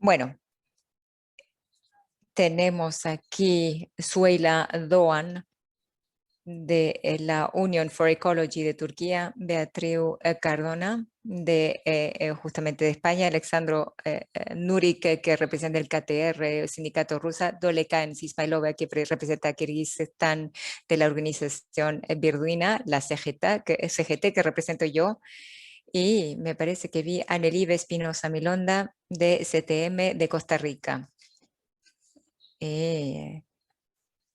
Bueno, tenemos aquí Süheyla Doğan de la Union for Ecology de Turquía, Beatriz Cardona de justamente de España, Alexandro Nurik, que representa el KTR, el sindicato rusa, Dolekan Ismailova, que representa a Kirguistán de la organización Birduina, la CGT, que represento yo, y me parece que vi a Anelive Espinosa Milonda de CTM de Costa Rica.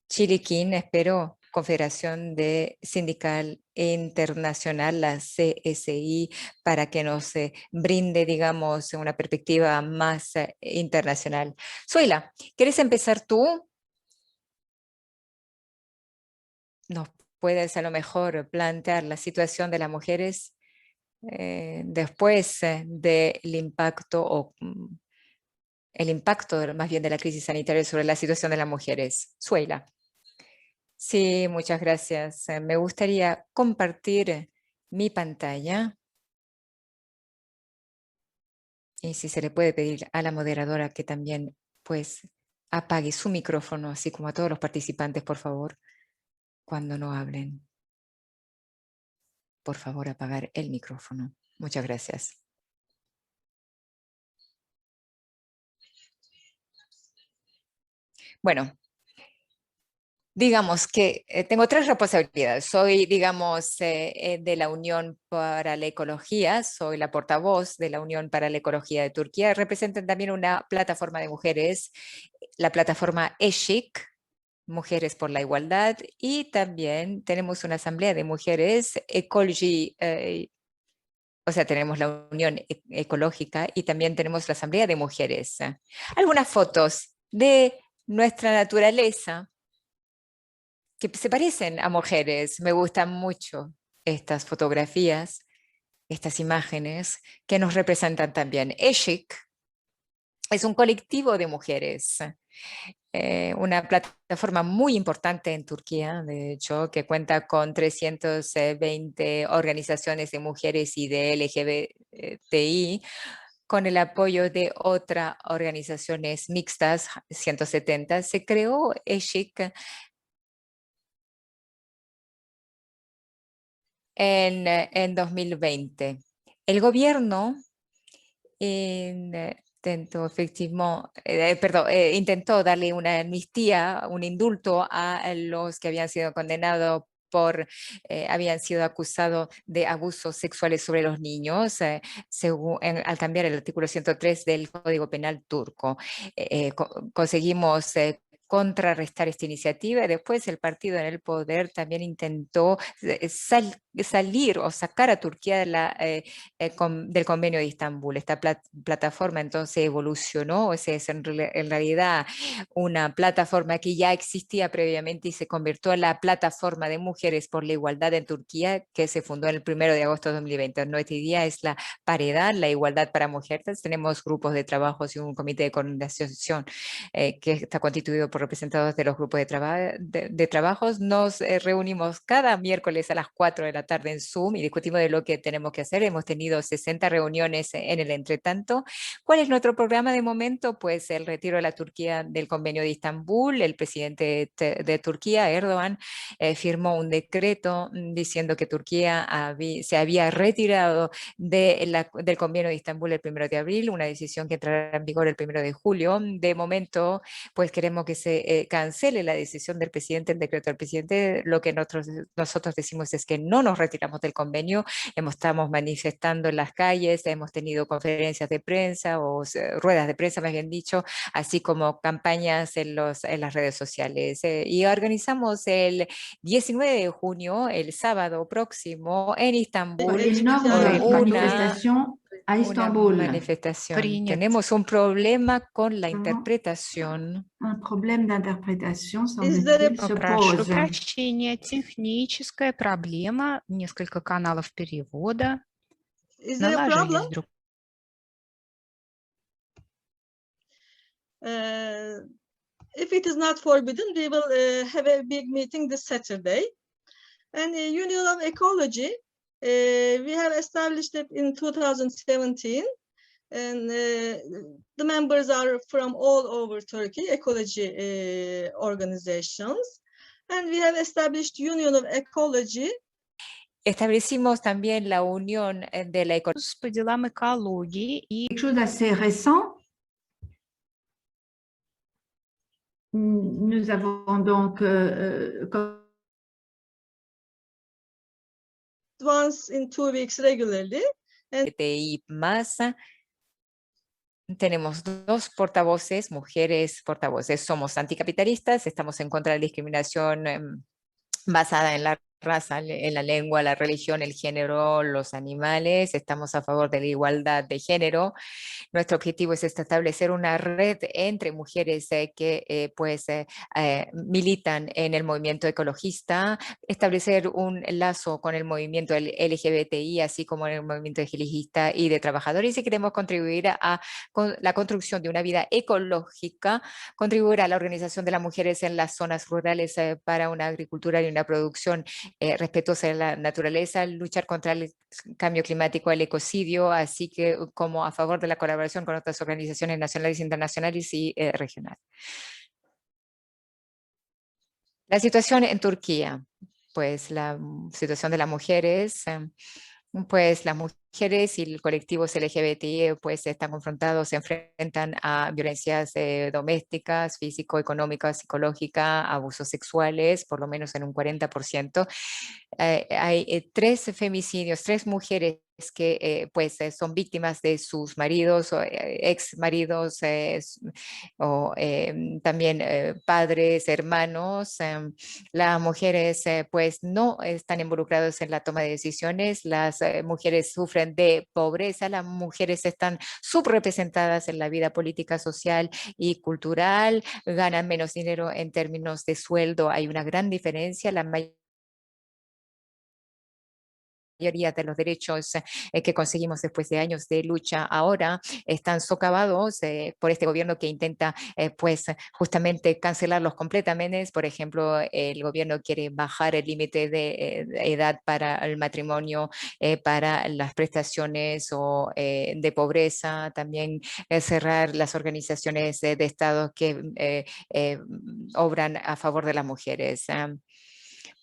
Chiriquín, espero, Confederación de Sindical Internacional, la CSI, para que nos brinde, digamos, una perspectiva más internacional. Süheyla, ¿quieres empezar tú? ¿Nos puedes a lo mejor plantear la situación de las mujeres después del impacto o el impacto más bien de la crisis sanitaria sobre la situación de las mujeres? Süheyla. Sí, muchas gracias. Me gustaría compartir mi pantalla y si se le puede pedir a la moderadora que también pues apague su micrófono, así como a todos los participantes, por favor, cuando no hablen. Por favor, apagar el micrófono. Muchas gracias. Bueno, digamos que tengo tres responsabilidades. Soy, digamos, de la Unión para la Ecología, soy la portavoz de la Unión para la Ecología de Turquía. Representan también una plataforma de mujeres, la plataforma ESHIK, Mujeres por la Igualdad, y también tenemos una asamblea de mujeres, Ecology, o sea, tenemos la Unión Ecológica y también tenemos la asamblea de mujeres. Algunas fotos de nuestra naturaleza que se parecen a mujeres. Me gustan mucho estas fotografías, estas imágenes que nos representan también. ESHIK es un colectivo de mujeres, una plataforma muy importante en Turquía, de hecho, que cuenta con 320 organizaciones de mujeres y de LGBTI, con el apoyo de otras organizaciones mixtas, 170. Se creó ESHIK en 2020. El gobierno intentó darle una amnistía, un indulto a los que habían sido condenados habían sido acusados de abusos sexuales sobre los niños, al cambiar el artículo 103 del Código Penal turco. Conseguimos contrarrestar esta iniciativa. Después el partido en el poder también intentó salir o sacar a Turquía del convenio de Estambul. Esta plataforma entonces evolucionó, es en realidad una plataforma que ya existía previamente y se convirtió en la plataforma de mujeres por la igualdad en Turquía, que se fundó el 1 de agosto de 2020. Nuestra idea es la paridad, la igualdad para mujeres. Tenemos grupos de trabajo y un comité de coordinación que está constituido por representados de los grupos de trabajos. Nos reunimos cada miércoles a las 4 de la tarde en Zoom y discutimos de lo que tenemos que hacer. Hemos tenido 60 reuniones en el entretanto. ¿Cuál es nuestro programa de momento? Pues el retiro de la Turquía del convenio de Estambul. El presidente de Turquía, Erdogan, firmó un decreto diciendo que Turquía se había retirado del convenio de Estambul el 1 de abril, una decisión que entrará en vigor el 1 de julio. De momento, pues queremos que se cancele la decisión del presidente, el decreto del presidente. Lo que nosotros decimos es que no nos retiramos del convenio. Estamos manifestando en las calles, hemos tenido conferencias de prensa o ruedas de prensa, más bien dicho, así como campañas en las redes sociales. Y organizamos el 19 de junio, el sábado próximo, en Estambul, una manifestación. Tenemos un problema con la interpretación. Прошу прощения, техническая проблема, несколько каналов перевода. Наложились друг. If it is not forbidden, we will have a big meeting this Saturday. And the Union of Ecology, we have established it in 2017. And The members are from all over Turkey, ecology organizations. And we have established Union of Ecology. Establecimos también la Unión de la По делам экологии и quelque chose d'assez récent. Nous avons donc once in 2 weeks regularly. LGBTI más. Tenemos 2 portavoces, mujeres portavoces. Somos anticapitalistas, estamos en contra de la discriminación basada en la raza, en la lengua, la religión, el género, los animales. Estamos a favor de la igualdad de género. Nuestro objetivo es establecer una red entre mujeres que militan en el movimiento ecologista, establecer un lazo con el movimiento LGBTI, así como en el movimiento ecologista y de trabajadores, y queremos contribuir a la construcción de una vida ecológica, contribuir a la organización de las mujeres en las zonas rurales para una agricultura y una producción respetuosa de la naturaleza, luchar contra el cambio climático, el ecocidio, así que como a favor de la colaboración con otras organizaciones nacionales, internacionales y regionales. La situación en Turquía, pues la situación de las mujeres, pues las mujeres y el colectivo LGBTI pues están confrontados, se enfrentan a violencias domésticas, físico-económicas, psicológicas, abusos sexuales, por lo menos en un 40%. Hay 3 femicidios, 3 mujeres que son víctimas de sus maridos o ex maridos o también padres, hermanos. Las mujeres pues no están involucradas en la toma de decisiones, las mujeres sufren de pobreza, las mujeres están subrepresentadas en la vida política, social y cultural, ganan menos dinero en términos de sueldo, hay una gran diferencia, la mayoría de los derechos que conseguimos después de años de lucha ahora están socavados por este gobierno que intenta justamente cancelarlos completamente. Por ejemplo, el gobierno quiere bajar el límite de edad para el matrimonio, para las prestaciones de pobreza, también cerrar las organizaciones de Estado que obran a favor de las mujeres.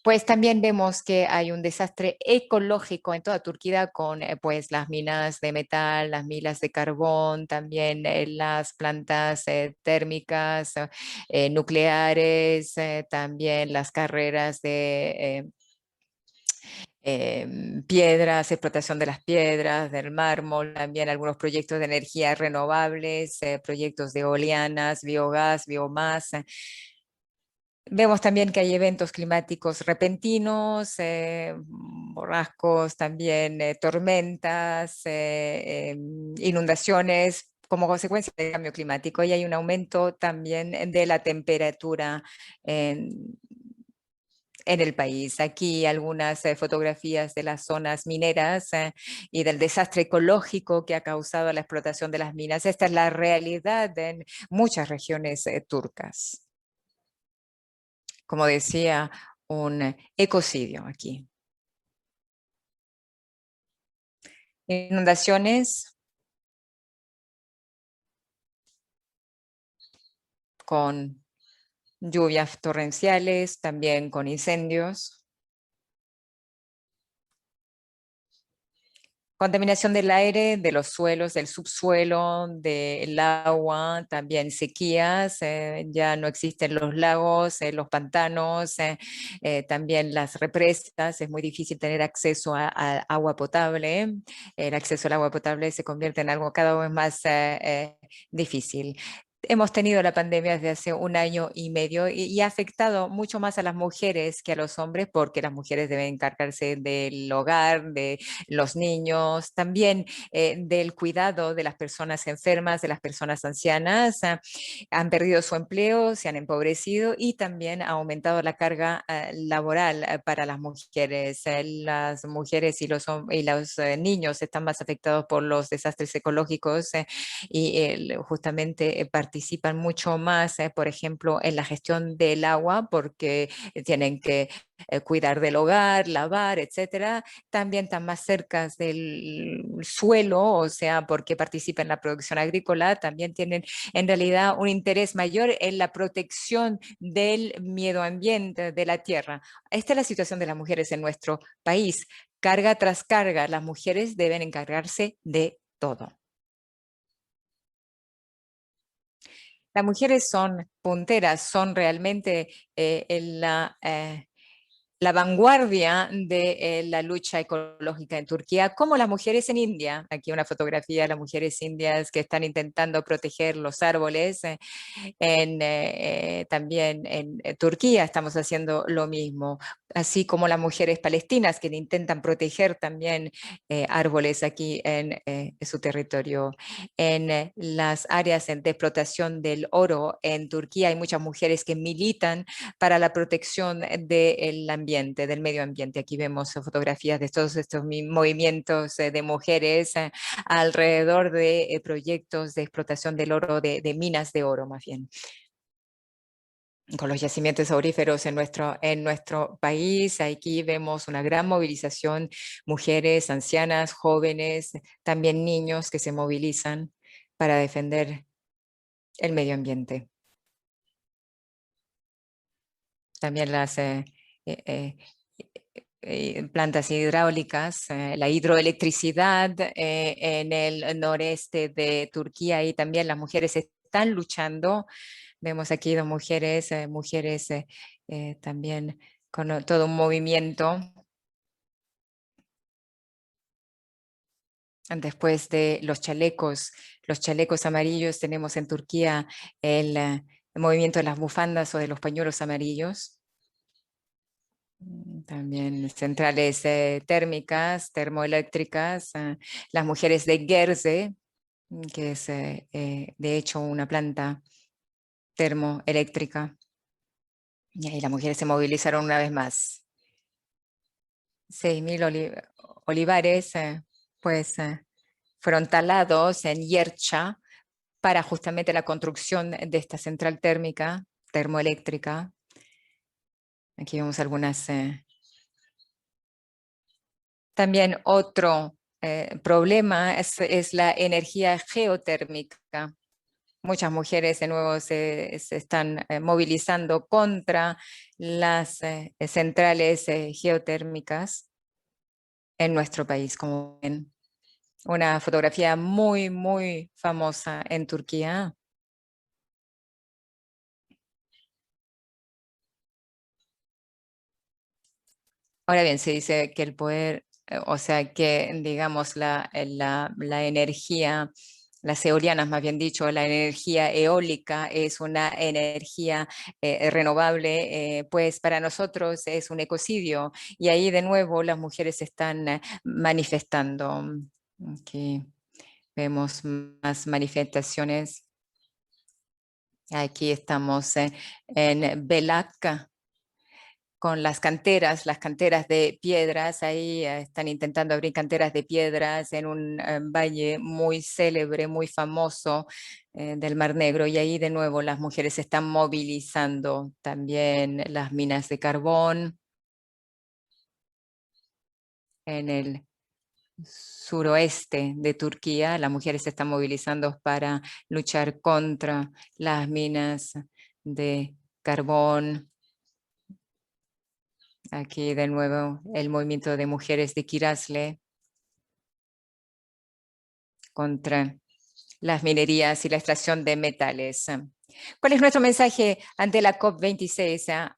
Pues también vemos que hay un desastre ecológico en toda Turquía con pues las minas de metal, las minas de carbón, también las plantas térmicas, nucleares, también las carreras de piedras, explotación de las piedras, del mármol, también algunos proyectos de energías renovables, proyectos de eolianas, biogás, biomasa. Vemos también que hay eventos climáticos repentinos, borrascos, también tormentas, inundaciones como consecuencia del cambio climático, y hay un aumento también de la temperatura en el país. Aquí algunas fotografías de las zonas mineras y del desastre ecológico que ha causado la explotación de las minas. Esta es la realidad en muchas regiones turcas. Como decía, un ecocidio aquí. Inundaciones con lluvias torrenciales, también con incendios. Contaminación del aire, de los suelos, del subsuelo, del agua, también sequías, ya no existen los lagos, los pantanos, también las represas, es muy difícil tener acceso a agua potable, el acceso al agua potable se convierte en algo cada vez más difícil. Hemos tenido la pandemia desde hace 1 año y medio y ha afectado mucho más a las mujeres que a los hombres, porque las mujeres deben encargarse del hogar, de los niños, también del cuidado de las personas enfermas, de las personas ancianas. Han perdido su empleo, se han empobrecido y también ha aumentado la carga laboral para las mujeres. Las mujeres y los niños están más afectados por los desastres ecológicos y justamente participan mucho más, por ejemplo, en la gestión del agua, porque tienen que cuidar del hogar, lavar, etcétera. También están más cerca del suelo, o sea, porque participan en la producción agrícola, también tienen en realidad un interés mayor en la protección del medio ambiente, de la tierra. Esta es la situación de las mujeres en nuestro país. Carga tras carga, las mujeres deben encargarse de todo. Las mujeres son punteras, son realmente la vanguardia de la lucha ecológica en Turquía, como las mujeres en India. Aquí una fotografía de las mujeres indias que están intentando proteger los árboles. También en Turquía estamos haciendo lo mismo, así como las mujeres palestinas que intentan proteger también árboles aquí en su territorio. En las áreas de explotación del oro en Turquía hay muchas mujeres que militan para la protección del ambiente, del medio ambiente. Aquí vemos fotografías de todos estos movimientos de mujeres alrededor de proyectos de explotación del oro, de minas de oro más bien, con los yacimientos auríferos en nuestro país. Aquí vemos una gran movilización, mujeres, ancianas, jóvenes, también niños que se movilizan para defender el medio ambiente. También las plantas hidráulicas, la hidroelectricidad en el noreste de Turquía, y también las mujeres están luchando. Vemos aquí dos mujeres, también con todo un movimiento. Después de los chalecos amarillos, tenemos en Turquía el movimiento de las bufandas o de los pañuelos amarillos. También centrales térmicas, termoeléctricas, las mujeres de Gerze, que es de hecho una planta termoeléctrica. Y ahí las mujeres se movilizaron una vez más. 6.000 olivares fueron talados en Yercha para justamente la construcción de esta central térmica, termoeléctrica. Aquí vemos algunas. También otro problema es la energía geotérmica. Muchas mujeres de nuevo se están movilizando contra las centrales geotérmicas en nuestro país, como ven. Una fotografía muy, muy famosa en Turquía. Ahora bien, se dice que el poder, o sea, que digamos la energía, las eolianas más bien dicho, la energía eólica es una energía renovable, pues para nosotros es un ecocidio, y ahí de nuevo las mujeres se están manifestando. Aquí vemos más manifestaciones. Aquí estamos en Belak, con las canteras de piedras. Ahí están intentando abrir canteras de piedras en un valle muy célebre, muy famoso del Mar Negro, y ahí de nuevo las mujeres se están movilizando. También las minas de carbón en el suroeste de Turquía, las mujeres se están movilizando para luchar contra las minas de carbón. Aquí de nuevo el movimiento de mujeres de Kirazlı contra las minerías y la extracción de metales. ¿Cuál es nuestro mensaje ante la COP26?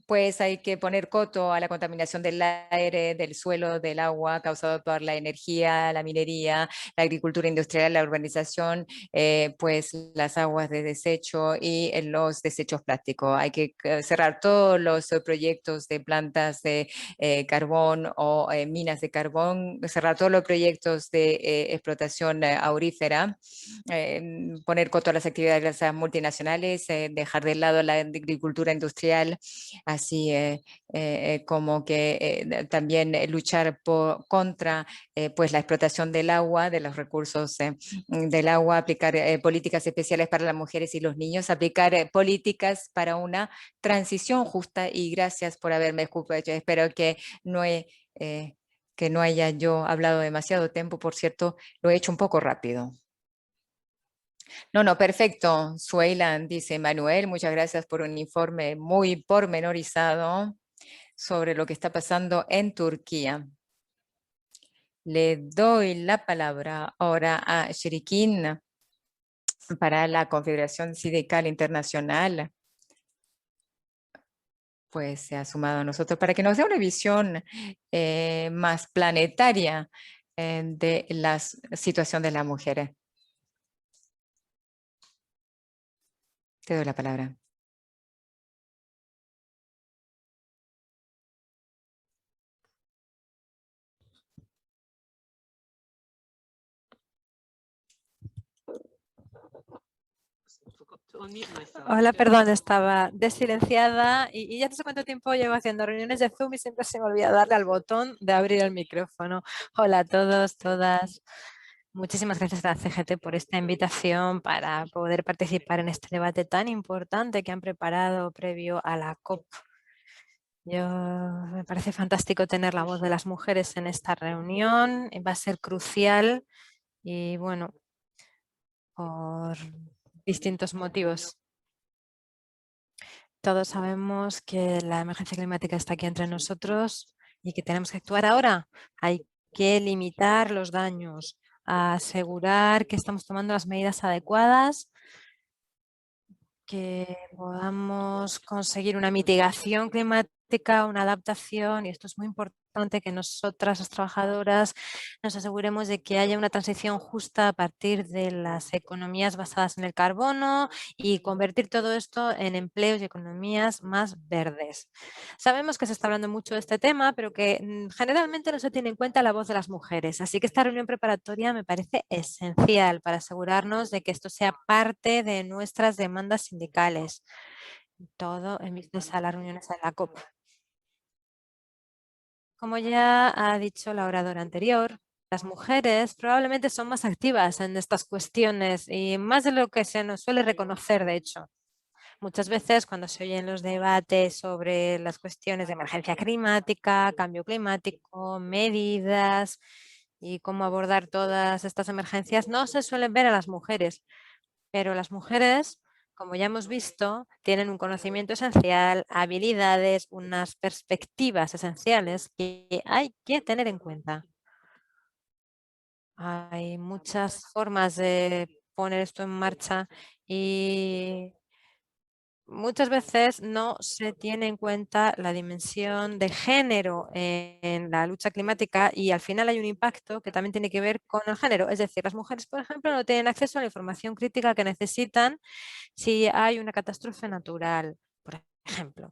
Pues hay que poner coto a la contaminación del aire, del suelo, del agua, causado por la energía, la minería, la agricultura industrial, la urbanización, pues las aguas de desecho y los desechos plásticos. Hay que cerrar todos los proyectos de plantas de carbón o minas de carbón, cerrar todos los proyectos de explotación aurífera, poner coto a las actividades multinacionales, dejar de lado la agricultura industrial, así como que también luchar contra pues la explotación del agua, de los recursos del agua, aplicar políticas especiales para las mujeres y los niños, aplicar políticas para una transición justa, y gracias por haberme escuchado. Espero que que no haya yo hablado demasiado tiempo. Por cierto, lo he hecho un poco rápido. No, perfecto, Sueylan, dice Manuel, muchas gracias por un informe muy pormenorizado sobre lo que está pasando en Turquía. Le doy la palabra ahora a Shirikin para la Confederación Sindical Internacional. Pues se ha sumado a nosotros para que nos dé una visión más planetaria de la situación de las mujeres. Te doy la palabra. Hola, perdón, estaba desilenciada y ya no sé cuánto tiempo llevo haciendo reuniones de Zoom y siempre se me olvida darle al botón de abrir el micrófono. Hola a todos, todas. Muchísimas gracias a la CGT por esta invitación para poder participar en este debate tan importante que han preparado previo a la COP. Me parece fantástico tener la voz de las mujeres en esta reunión. Va a ser crucial y bueno, por distintos motivos. Todos sabemos que la emergencia climática está aquí entre nosotros y que tenemos que actuar ahora. Hay que limitar los daños, asegurar que estamos tomando las medidas adecuadas, que podamos conseguir una mitigación climática, una adaptación, y esto es muy importante, que nosotras, las trabajadoras, nos aseguremos de que haya una transición justa a partir de las economías basadas en el carbono y convertir todo esto en empleos y economías más verdes. Sabemos que se está hablando mucho de este tema, pero que generalmente no se tiene en cuenta la voz de las mujeres, así que esta reunión preparatoria me parece esencial para asegurarnos de que esto sea parte de nuestras demandas sindicales, todo en vistas a las reuniones de la COP. Como ya ha dicho la oradora anterior, las mujeres probablemente son más activas en estas cuestiones y más de lo que se nos suele reconocer, de hecho. Muchas veces cuando se oyen los debates sobre las cuestiones de emergencia climática, cambio climático, medidas y cómo abordar todas estas emergencias, no se suelen ver a las mujeres, pero las mujeres, como ya hemos visto, tienen un conocimiento esencial, habilidades, unas perspectivas esenciales que hay que tener en cuenta. Hay muchas formas de poner esto en marcha y muchas veces no se tiene en cuenta la dimensión de género en la lucha climática y al final hay un impacto que también tiene que ver con el género. Es decir, las mujeres, por ejemplo, no tienen acceso a la información crítica que necesitan si hay una catástrofe natural, por ejemplo.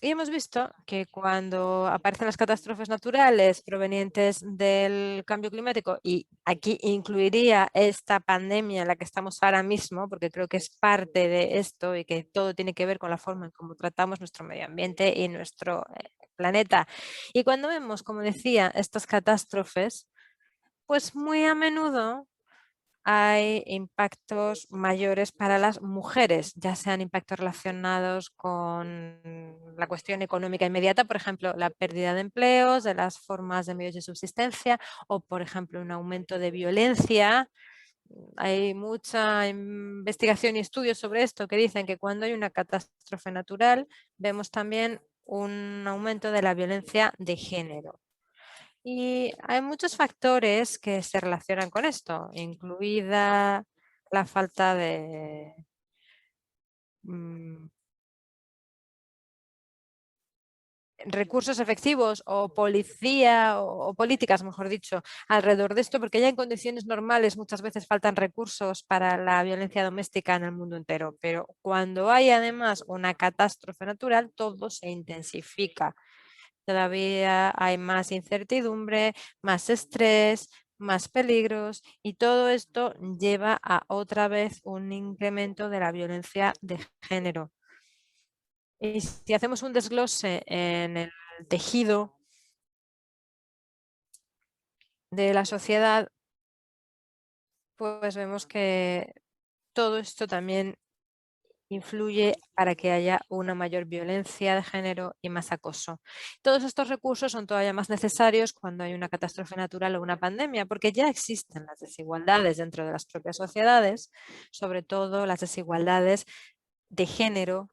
Y hemos visto que cuando aparecen las catástrofes naturales provenientes del cambio climático, y aquí incluiría esta pandemia en la que estamos ahora mismo, porque creo que es parte de esto y que todo tiene que ver con la forma en cómo tratamos nuestro medio ambiente y nuestro planeta. Y cuando vemos, como decía, estas catástrofes, pues muy a menudo hay impactos mayores para las mujeres, ya sean impactos relacionados con la cuestión económica inmediata, por ejemplo, la pérdida de empleos, de las formas de medios de subsistencia o, por ejemplo, un aumento de violencia. Hay mucha investigación y estudios sobre esto que dicen que cuando hay una catástrofe natural vemos también un aumento de la violencia de género. Y hay muchos factores que se relacionan con esto, incluida la falta de recursos efectivos o policía o políticas, mejor dicho, alrededor de esto, porque ya en condiciones normales muchas veces faltan recursos para la violencia doméstica en el mundo entero, pero cuando hay además una catástrofe natural, todo se intensifica. Todavía hay más incertidumbre, más estrés, más peligros y todo esto lleva a otra vez un incremento de la violencia de género. Y si hacemos un desglose en el tejido de la sociedad, pues vemos que todo esto también influye para que haya una mayor violencia de género y más acoso. Todos estos recursos son todavía más necesarios cuando hay una catástrofe natural o una pandemia, porque ya existen las desigualdades dentro de las propias sociedades, sobre todo las desigualdades de género.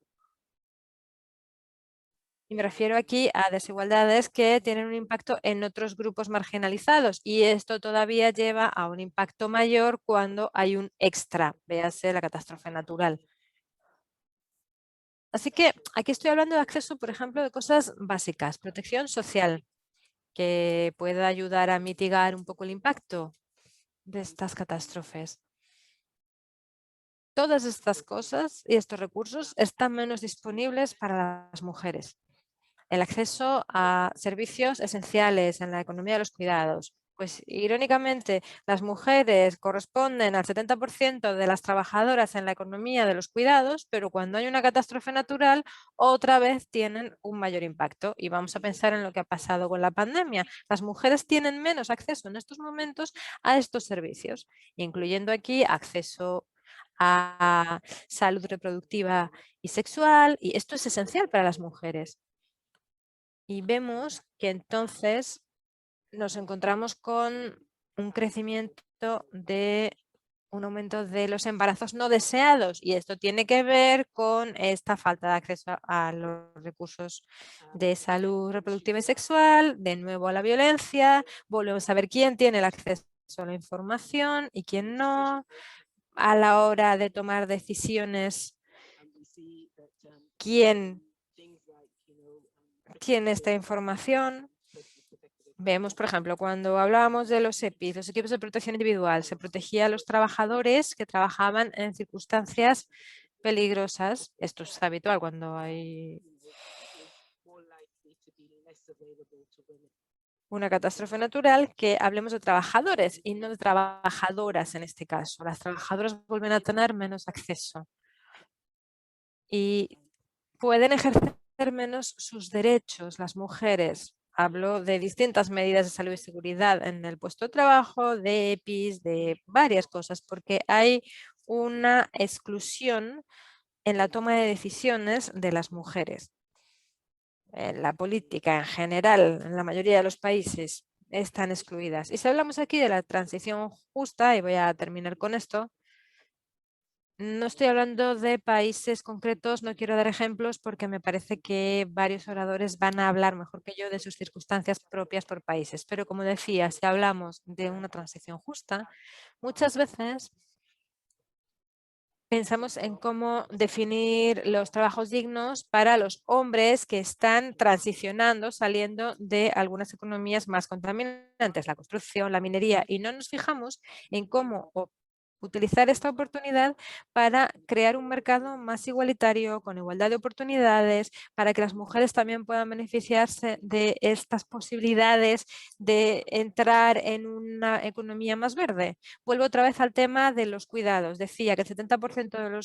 Y me refiero aquí a desigualdades que tienen un impacto en otros grupos marginalizados y esto todavía lleva a un impacto mayor cuando hay un extra, véase la catástrofe natural. Así que aquí estoy hablando de acceso, por ejemplo, de cosas básicas, protección social, que pueda ayudar a mitigar un poco el impacto de estas catástrofes. Todas estas cosas y estos recursos están menos disponibles para las mujeres. El acceso a servicios esenciales en la economía de los cuidados. Pues irónicamente, las mujeres corresponden al 70% de las trabajadoras en la economía de los cuidados, pero cuando hay una catástrofe natural, otra vez tienen un mayor impacto. Y vamos a pensar en lo que ha pasado con la pandemia. Las mujeres tienen menos acceso en estos momentos a estos servicios, incluyendo aquí acceso a salud reproductiva y sexual, y esto es esencial para las mujeres. Y vemos que entonces nos encontramos con un crecimiento de un aumento de los embarazos no deseados y esto tiene que ver con esta falta de acceso a los recursos de salud reproductiva y sexual, de nuevo a la violencia, volvemos a ver quién tiene el acceso a la información y quién no, a la hora de tomar decisiones, quién tiene esta información. Vemos, por ejemplo, cuando hablábamos de los EPIs, los equipos de protección individual, se protegía a los trabajadores que trabajaban en circunstancias peligrosas. Esto es habitual cuando hay una catástrofe natural, que hablemos de trabajadores y no de trabajadoras en este caso. Las trabajadoras vuelven a tener menos acceso y pueden ejercer menos sus derechos las mujeres. Hablo de distintas medidas de salud y seguridad en el puesto de trabajo, de EPIs, de varias cosas, porque hay una exclusión en la toma de decisiones de las mujeres. En la política en general, en la mayoría de los países, están excluidas. Y si hablamos aquí de la transición justa, y voy a terminar con esto, no estoy hablando de países concretos, no quiero dar ejemplos porque me parece que varios oradores van a hablar mejor que yo de sus circunstancias propias por países. Pero como decía, si hablamos de una transición justa, muchas veces pensamos en cómo definir los trabajos dignos para los hombres que están transicionando, saliendo de algunas economías más contaminantes, la construcción, la minería, y no nos fijamos en cómo utilizar esta oportunidad para crear un mercado más igualitario, con igualdad de oportunidades, para que las mujeres también puedan beneficiarse de estas posibilidades de entrar en una economía más verde. Vuelvo otra vez al tema de los cuidados. Decía que el 70%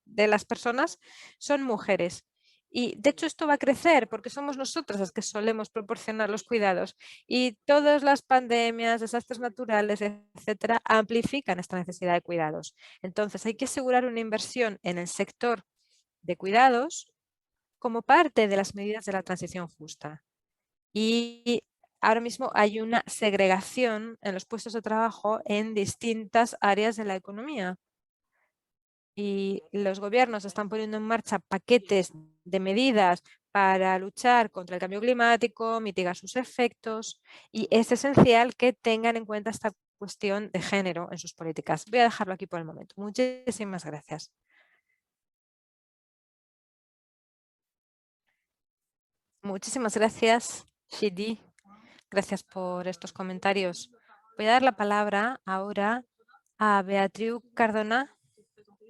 de las personas son mujeres. Y de hecho esto va a crecer porque somos nosotras las que solemos proporcionar los cuidados y todas las pandemias, desastres naturales, etcétera, amplifican esta necesidad de cuidados. Entonces hay que asegurar una inversión en el sector de cuidados como parte de las medidas de la transición justa. Y ahora mismo hay una segregación en los puestos de trabajo en distintas áreas de la economía. Y los gobiernos están poniendo en marcha paquetes de medidas para luchar contra el cambio climático, mitigar sus efectos, y es esencial que tengan en cuenta esta cuestión de género en sus políticas. Voy a dejarlo aquí por el momento. Muchísimas gracias. Muchísimas gracias, Shidi. Gracias por estos comentarios. Voy a dar la palabra ahora a Beatriz Cardona.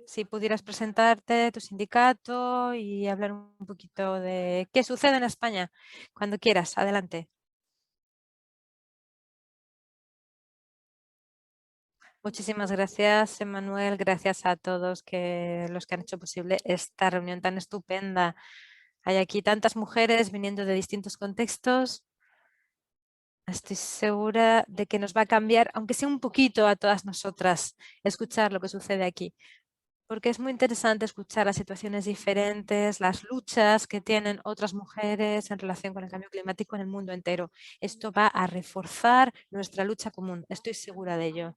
Si pudieras presentarte, tu sindicato y hablar un poquito de qué sucede en España. Cuando quieras, adelante. Muchísimas gracias, Emmanuel. Gracias a todos los que han hecho posible esta reunión tan estupenda. Hay aquí tantas mujeres viniendo de distintos contextos. Estoy segura de que nos va a cambiar, aunque sea un poquito, a todas nosotras escuchar lo que sucede aquí. Porque es muy interesante escuchar las situaciones diferentes, las luchas que tienen otras mujeres en relación con el cambio climático en el mundo entero. Esto va a reforzar nuestra lucha común, estoy segura de ello.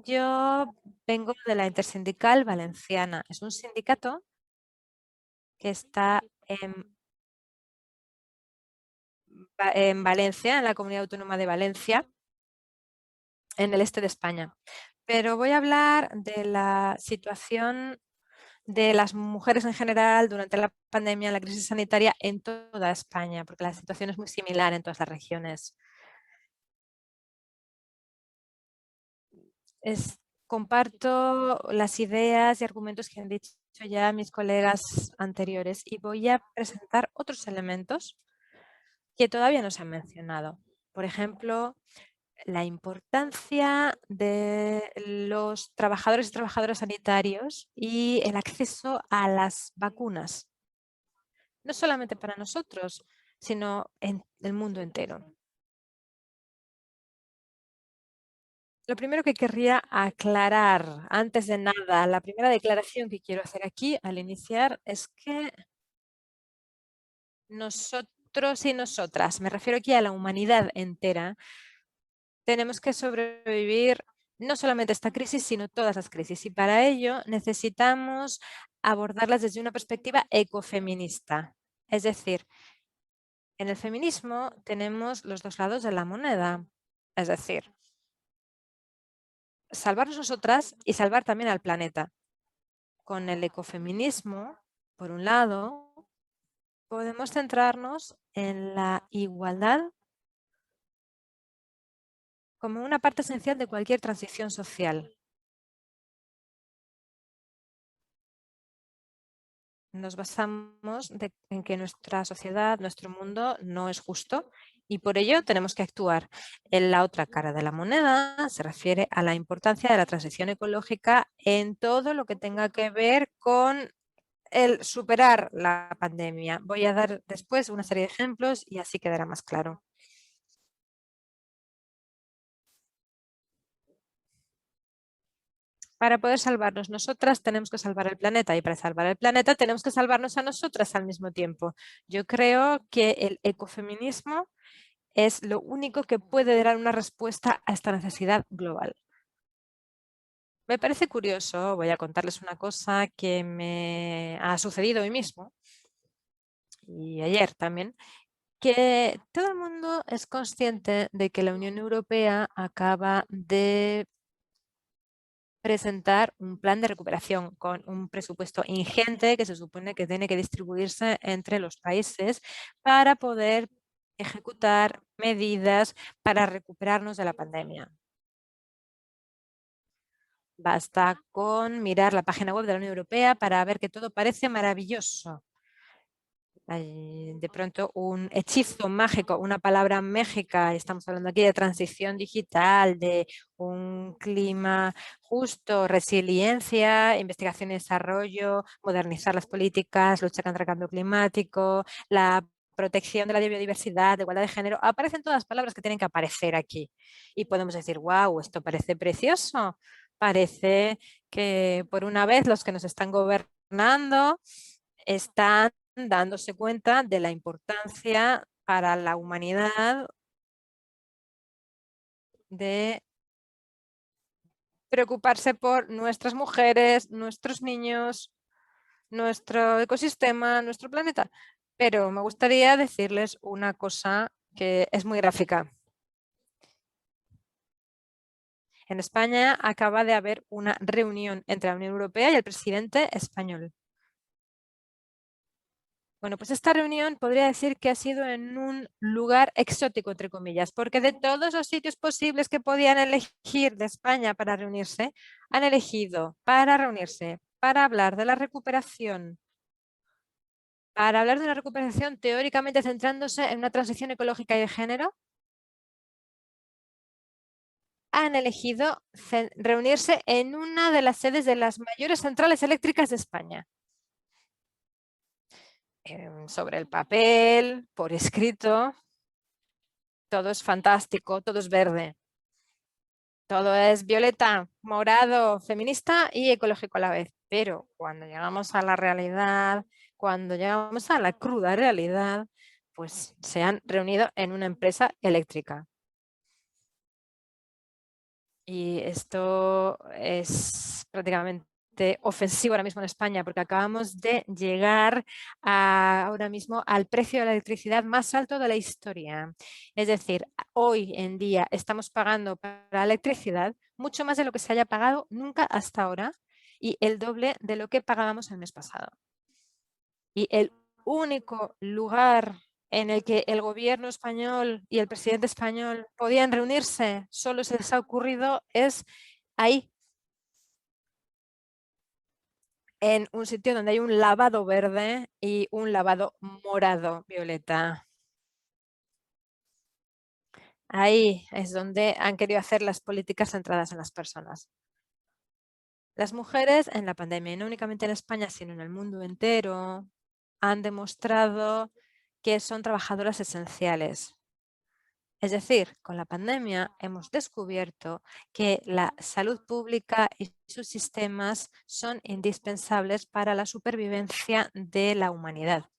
Yo vengo de la Intersindical Valenciana. Es un sindicato que está en Valencia, en la Comunidad Autónoma de Valencia, en el este de España. Pero voy a hablar de la situación de las mujeres en general durante la pandemia, la crisis sanitaria en toda España, porque la situación es muy similar en todas las regiones. Comparto las ideas y argumentos que han dicho ya mis colegas anteriores y voy a presentar otros elementos que todavía no se han mencionado. Por ejemplo, la importancia de los trabajadores y trabajadoras sanitarios y el acceso a las vacunas. No solamente para nosotros, sino en el mundo entero. Lo primero que querría aclarar, antes de nada, la primera declaración que quiero hacer aquí al iniciar es que nosotros y nosotras, me refiero aquí a la humanidad entera, tenemos que sobrevivir no solamente esta crisis, sino todas las crisis. Y para ello necesitamos abordarlas desde una perspectiva ecofeminista. Es decir, en el feminismo tenemos los dos lados de la moneda. Es decir, salvarnos nosotras y salvar también al planeta. Con el ecofeminismo, por un lado, podemos centrarnos en la igualdad como una parte esencial de cualquier transición social. Nos basamos en que nuestra sociedad, nuestro mundo no es justo y por ello tenemos que actuar. En la otra cara de la moneda se refiere a la importancia de la transición ecológica en todo lo que tenga que ver con el superar la pandemia. Voy a dar después una serie de ejemplos y así quedará más claro. Para poder salvarnos nosotras tenemos que salvar el planeta y para salvar el planeta tenemos que salvarnos a nosotras al mismo tiempo. Yo creo que el ecofeminismo es lo único que puede dar una respuesta a esta necesidad global. Me parece curioso, voy a contarles una cosa que me ha sucedido hoy mismo y ayer también, que todo el mundo es consciente de que la Unión Europea acaba de presentar un plan de recuperación con un presupuesto ingente que se supone que tiene que distribuirse entre los países para poder ejecutar medidas para recuperarnos de la pandemia. Basta con mirar la página web de la Unión Europea para ver que todo parece maravilloso. Hay de pronto un hechizo mágico, una palabra mágica, estamos hablando aquí de transición digital, de un clima justo, resiliencia, investigación y desarrollo, modernizar las políticas, lucha contra el cambio climático, la protección de la biodiversidad, de igualdad de género, aparecen todas las palabras que tienen que aparecer aquí. Y podemos decir, wow, esto parece precioso, parece que por una vez los que nos están gobernando están dándose cuenta de la importancia para la humanidad de preocuparse por nuestras mujeres, nuestros niños, nuestro ecosistema, nuestro planeta. Pero me gustaría decirles una cosa que es muy gráfica. En España acaba de haber una reunión entre la Unión Europea y el presidente español. Bueno, pues esta reunión podría decir que ha sido en un lugar exótico, entre comillas, porque de todos los sitios posibles que podían elegir de España para reunirse, han elegido para reunirse, para hablar de la recuperación, para hablar de una recuperación teóricamente centrándose en una transición ecológica y de género, han elegido reunirse en una de las sedes de las mayores centrales eléctricas de España. Sobre el papel, por escrito, todo es fantástico, todo es verde. Todo es violeta, morado, feminista y ecológico a la vez. Pero cuando llegamos a la realidad, cuando llegamos a la cruda realidad, pues se han reunido en una empresa eléctrica. Y esto es prácticamente ofensivo ahora mismo en España, porque acabamos de llegar ahora mismo al precio de la electricidad más alto de la historia. Es decir, hoy en día estamos pagando para la electricidad mucho más de lo que se haya pagado nunca hasta ahora y el doble de lo que pagábamos el mes pasado. Y el único lugar en el que el gobierno español y el presidente español podían reunirse, solo se les ha ocurrido, es ahí, en un sitio donde hay un lavado verde y un lavado morado violeta. Ahí es donde han querido hacer las políticas centradas en las personas. Las mujeres en la pandemia, y no únicamente en España, sino en el mundo entero, han demostrado que son trabajadoras esenciales. Es decir, con la pandemia hemos descubierto que la salud pública y sus sistemas son indispensables para la supervivencia de la humanidad.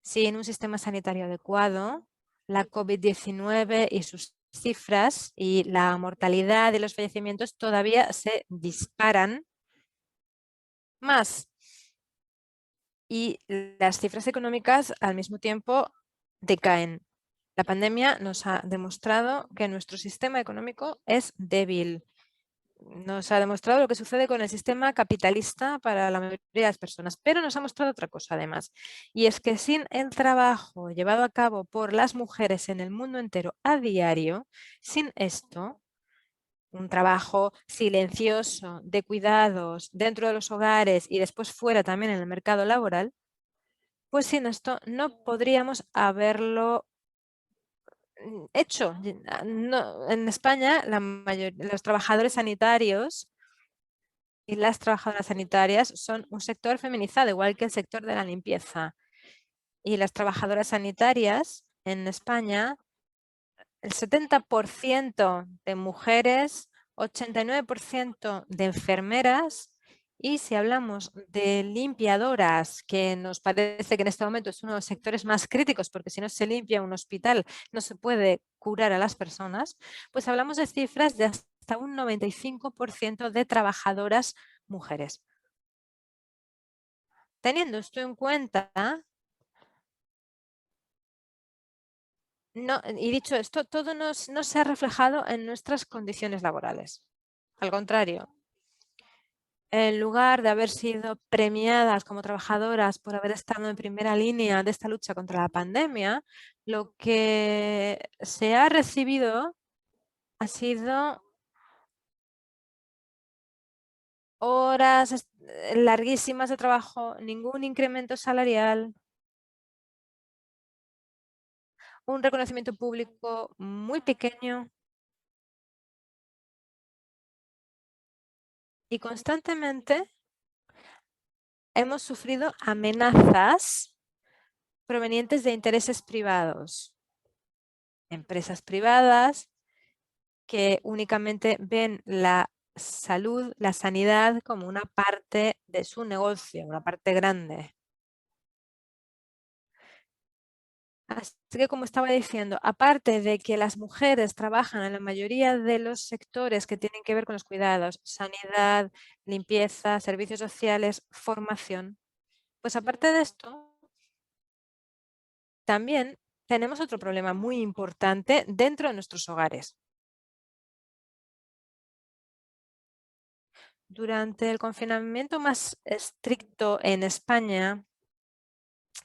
Sin un sistema sanitario adecuado, la COVID-19 y sus cifras y la mortalidad y los fallecimientos todavía se disparan más. Y las cifras económicas al mismo tiempo decaen. La pandemia nos ha demostrado que nuestro sistema económico es débil. Nos ha demostrado lo que sucede con el sistema capitalista para la mayoría de las personas, pero nos ha mostrado otra cosa además, y es que sin el trabajo llevado a cabo por las mujeres en el mundo entero a diario, sin esto, un trabajo silencioso de cuidados dentro de los hogares y después fuera también en el mercado laboral, pues sin esto no podríamos haberlo hecho. En España, los trabajadores sanitarios y las trabajadoras sanitarias son un sector feminizado, igual que el sector de la limpieza. Y las trabajadoras sanitarias en España, el 70% de mujeres, 89% de enfermeras. Y si hablamos de limpiadoras, que nos parece que en este momento es uno de los sectores más críticos, porque si no se limpia un hospital no se puede curar a las personas, pues hablamos de cifras de hasta un 95% de trabajadoras mujeres. Teniendo esto en cuenta, y dicho esto, todo no se ha reflejado en nuestras condiciones laborales. Al contrario, en lugar de haber sido premiadas como trabajadoras por haber estado en primera línea de esta lucha contra la pandemia, lo que se ha recibido ha sido horas larguísimas de trabajo, ningún incremento salarial, un reconocimiento público muy pequeño y constantemente hemos sufrido amenazas provenientes de intereses privados, empresas privadas que únicamente ven la salud, la sanidad como una parte de su negocio, una parte grande. Así que, como estaba diciendo, aparte de que las mujeres trabajan en la mayoría de los sectores que tienen que ver con los cuidados, sanidad, limpieza, servicios sociales, formación, pues aparte de esto, también tenemos otro problema muy importante dentro de nuestros hogares. Durante el confinamiento más estricto en España,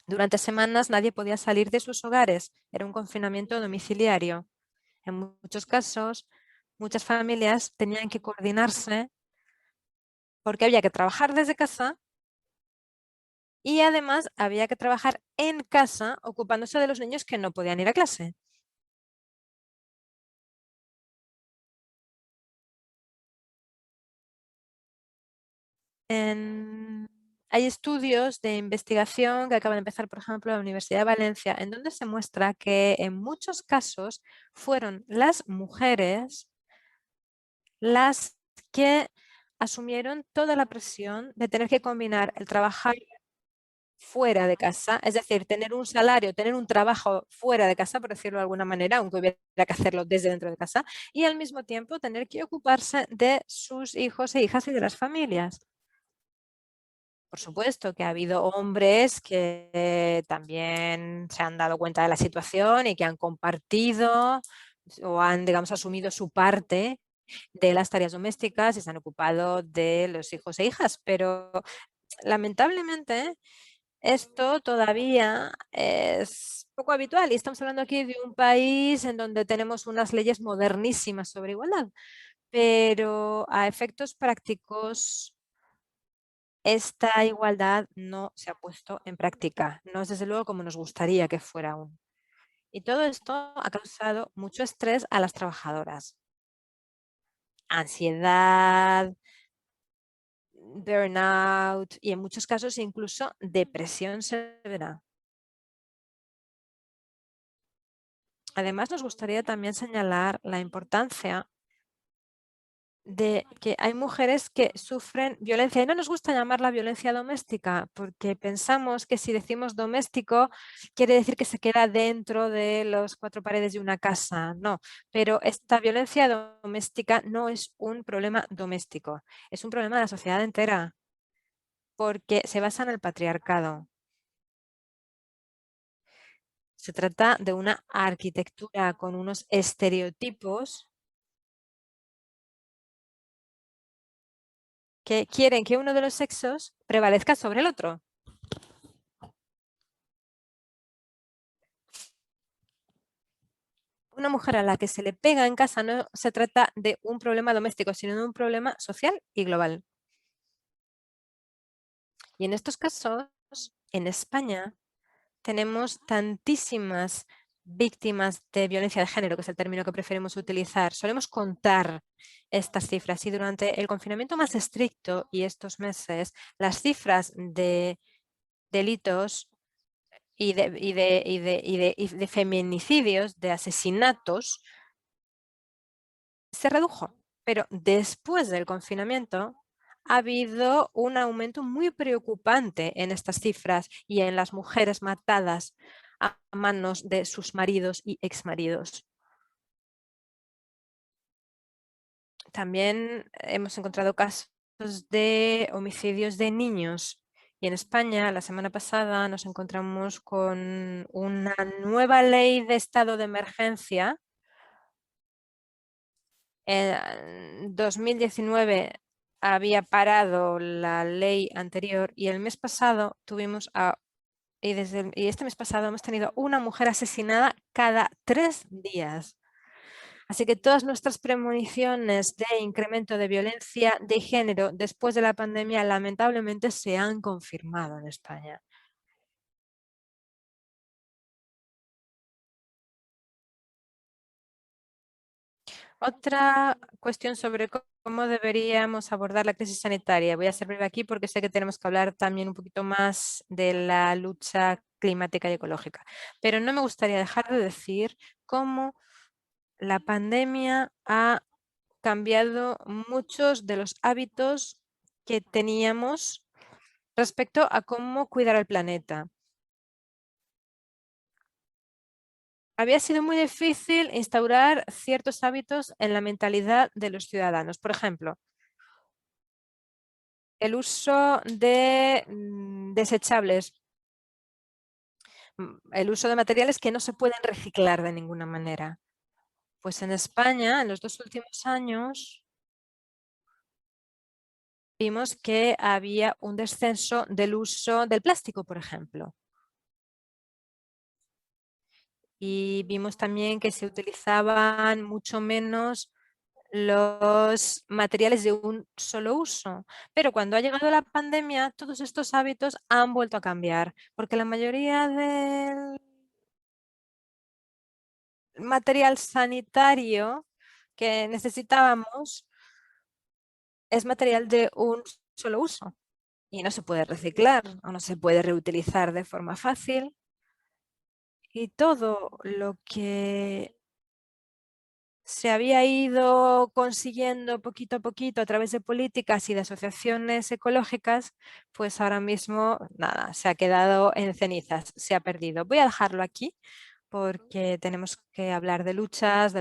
durante semanas nadie podía salir de sus hogares. Era un confinamiento domiciliario. En muchos casos, muchas familias tenían que coordinarse porque había que trabajar desde casa y además había que trabajar en casa ocupándose de los niños que no podían ir a clase. hay estudios de investigación que acaban de empezar, por ejemplo, en la Universidad de Valencia, en donde se muestra que en muchos casos fueron las mujeres las que asumieron toda la presión de tener que combinar el trabajar fuera de casa, es decir, tener un salario, tener un trabajo fuera de casa, por decirlo de alguna manera, aunque hubiera que hacerlo desde dentro de casa, y al mismo tiempo tener que ocuparse de sus hijos e hijas y de las familias. Por supuesto que ha habido hombres que también se han dado cuenta de la situación y que han compartido o han, digamos, asumido su parte de las tareas domésticas y se han ocupado de los hijos e hijas, pero lamentablemente esto todavía es poco habitual y estamos hablando aquí de un país en donde tenemos unas leyes modernísimas sobre igualdad, pero a efectos prácticos esta igualdad no se ha puesto en práctica, no es desde luego como nos gustaría que fuera aún. Y todo esto ha causado mucho estrés a las trabajadoras. Ansiedad, burnout y en muchos casos incluso depresión severa. Además, nos gustaría también señalar la importancia de que hay mujeres que sufren violencia y no nos gusta llamarla violencia doméstica porque pensamos que si decimos doméstico quiere decir que se queda dentro de las cuatro paredes de una casa. No, pero esta violencia doméstica no es un problema doméstico, es un problema de la sociedad entera porque se basa en el patriarcado. Se trata de una arquitectura con unos estereotipos que quieren que uno de los sexos prevalezca sobre el otro. Una mujer a la que se le pega en casa no se trata de un problema doméstico, sino de un problema social y global. Y en estos casos, en España, tenemos tantísimas víctimas de violencia de género, que es el término que preferimos utilizar. Solemos contar estas cifras y durante el confinamiento más estricto y estos meses, las cifras de delitos y de feminicidios, de asesinatos, se redujo. Pero después del confinamiento ha habido un aumento muy preocupante en estas cifras y en las mujeres matadas a manos de sus maridos y exmaridos. También hemos encontrado casos de homicidios de niños. Y en España, la semana pasada, nos encontramos con una nueva ley de estado de emergencia. En 2019 había parado la ley anterior y el mes pasado tuvimos y este mes pasado hemos tenido una mujer asesinada cada 3 días. Así que todas nuestras premoniciones de incremento de violencia de género después de la pandemia lamentablemente se han confirmado en España. Otra cuestión sobre cómo deberíamos abordar la crisis sanitaria. Voy a ser breve aquí porque sé que tenemos que hablar también un poquito más de la lucha climática y ecológica. Pero no me gustaría dejar de decir cómo la pandemia ha cambiado muchos de los hábitos que teníamos respecto a cómo cuidar el planeta. Había sido muy difícil instaurar ciertos hábitos en la mentalidad de los ciudadanos. Por ejemplo, el uso de desechables, el uso de materiales que no se pueden reciclar de ninguna manera. Pues en España, en los 2 últimos años, vimos que había un descenso del uso del plástico, por ejemplo. Y vimos también que se utilizaban mucho menos los materiales de un solo uso. Pero cuando ha llegado la pandemia, todos estos hábitos han vuelto a cambiar, porque la mayoría del material sanitario que necesitábamos es material de un solo uso y no se puede reciclar o no se puede reutilizar de forma fácil. Y todo lo que se había ido consiguiendo poquito a poquito a través de políticas y de asociaciones ecológicas, pues ahora mismo nada, se ha quedado en cenizas, se ha perdido. Voy a dejarlo aquí porque tenemos que hablar de luchas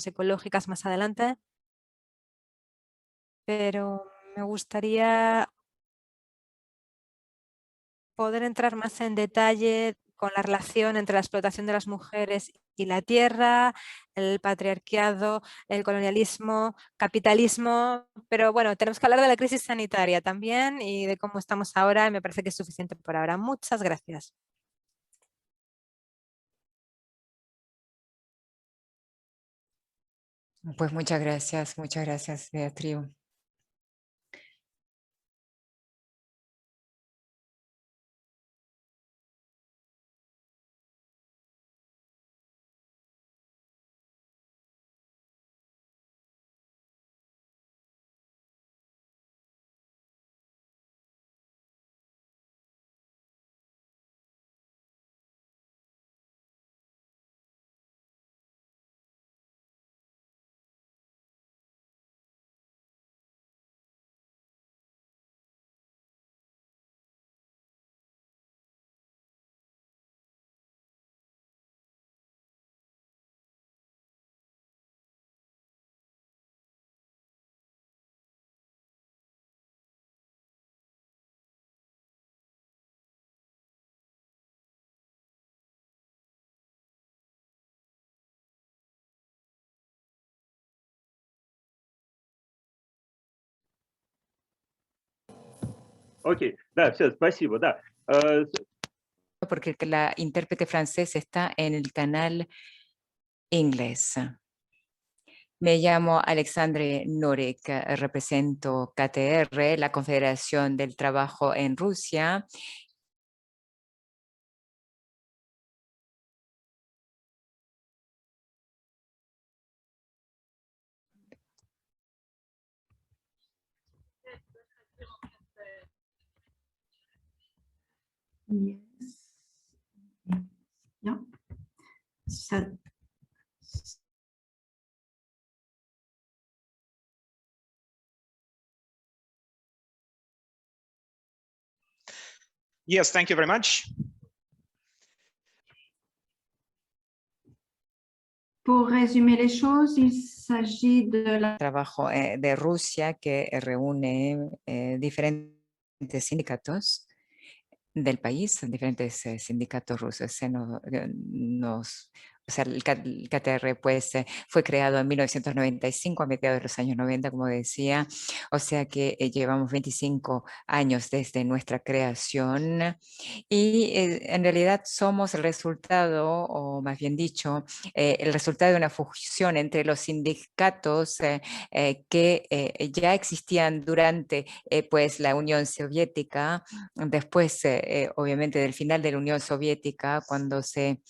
ecológicas más adelante, pero me gustaría poder entrar más en detalle con la relación entre la explotación de las mujeres y la tierra, el patriarcado, el colonialismo, capitalismo, pero bueno, tenemos que hablar de la crisis sanitaria también y de cómo estamos ahora y me parece que es suficiente por ahora. Muchas gracias. Pues muchas gracias, Beatriz. Окей, да, все, спасибо, да. Porque la intérprete francés está en el canal inglés. Me llamo Alexandre Norek, represento KTR, la Confederación del Trabajo en Rusia. Yes. Yeah. Yes, thank you very much. Pour résumer les choses, il s'agit de la... Trabajo de Rusia que reúne diferentes sindicatos del país, diferentes sindicatos rusos. O sea, el KTR pues, fue creado en 1995, a mediados de los años 90, como decía. O sea que llevamos 25 años desde nuestra creación y en realidad somos el resultado, o más bien dicho, el resultado de una fusión entre los sindicatos que ya existían durante pues, la Unión Soviética, después obviamente del final de la Unión Soviética, cuando se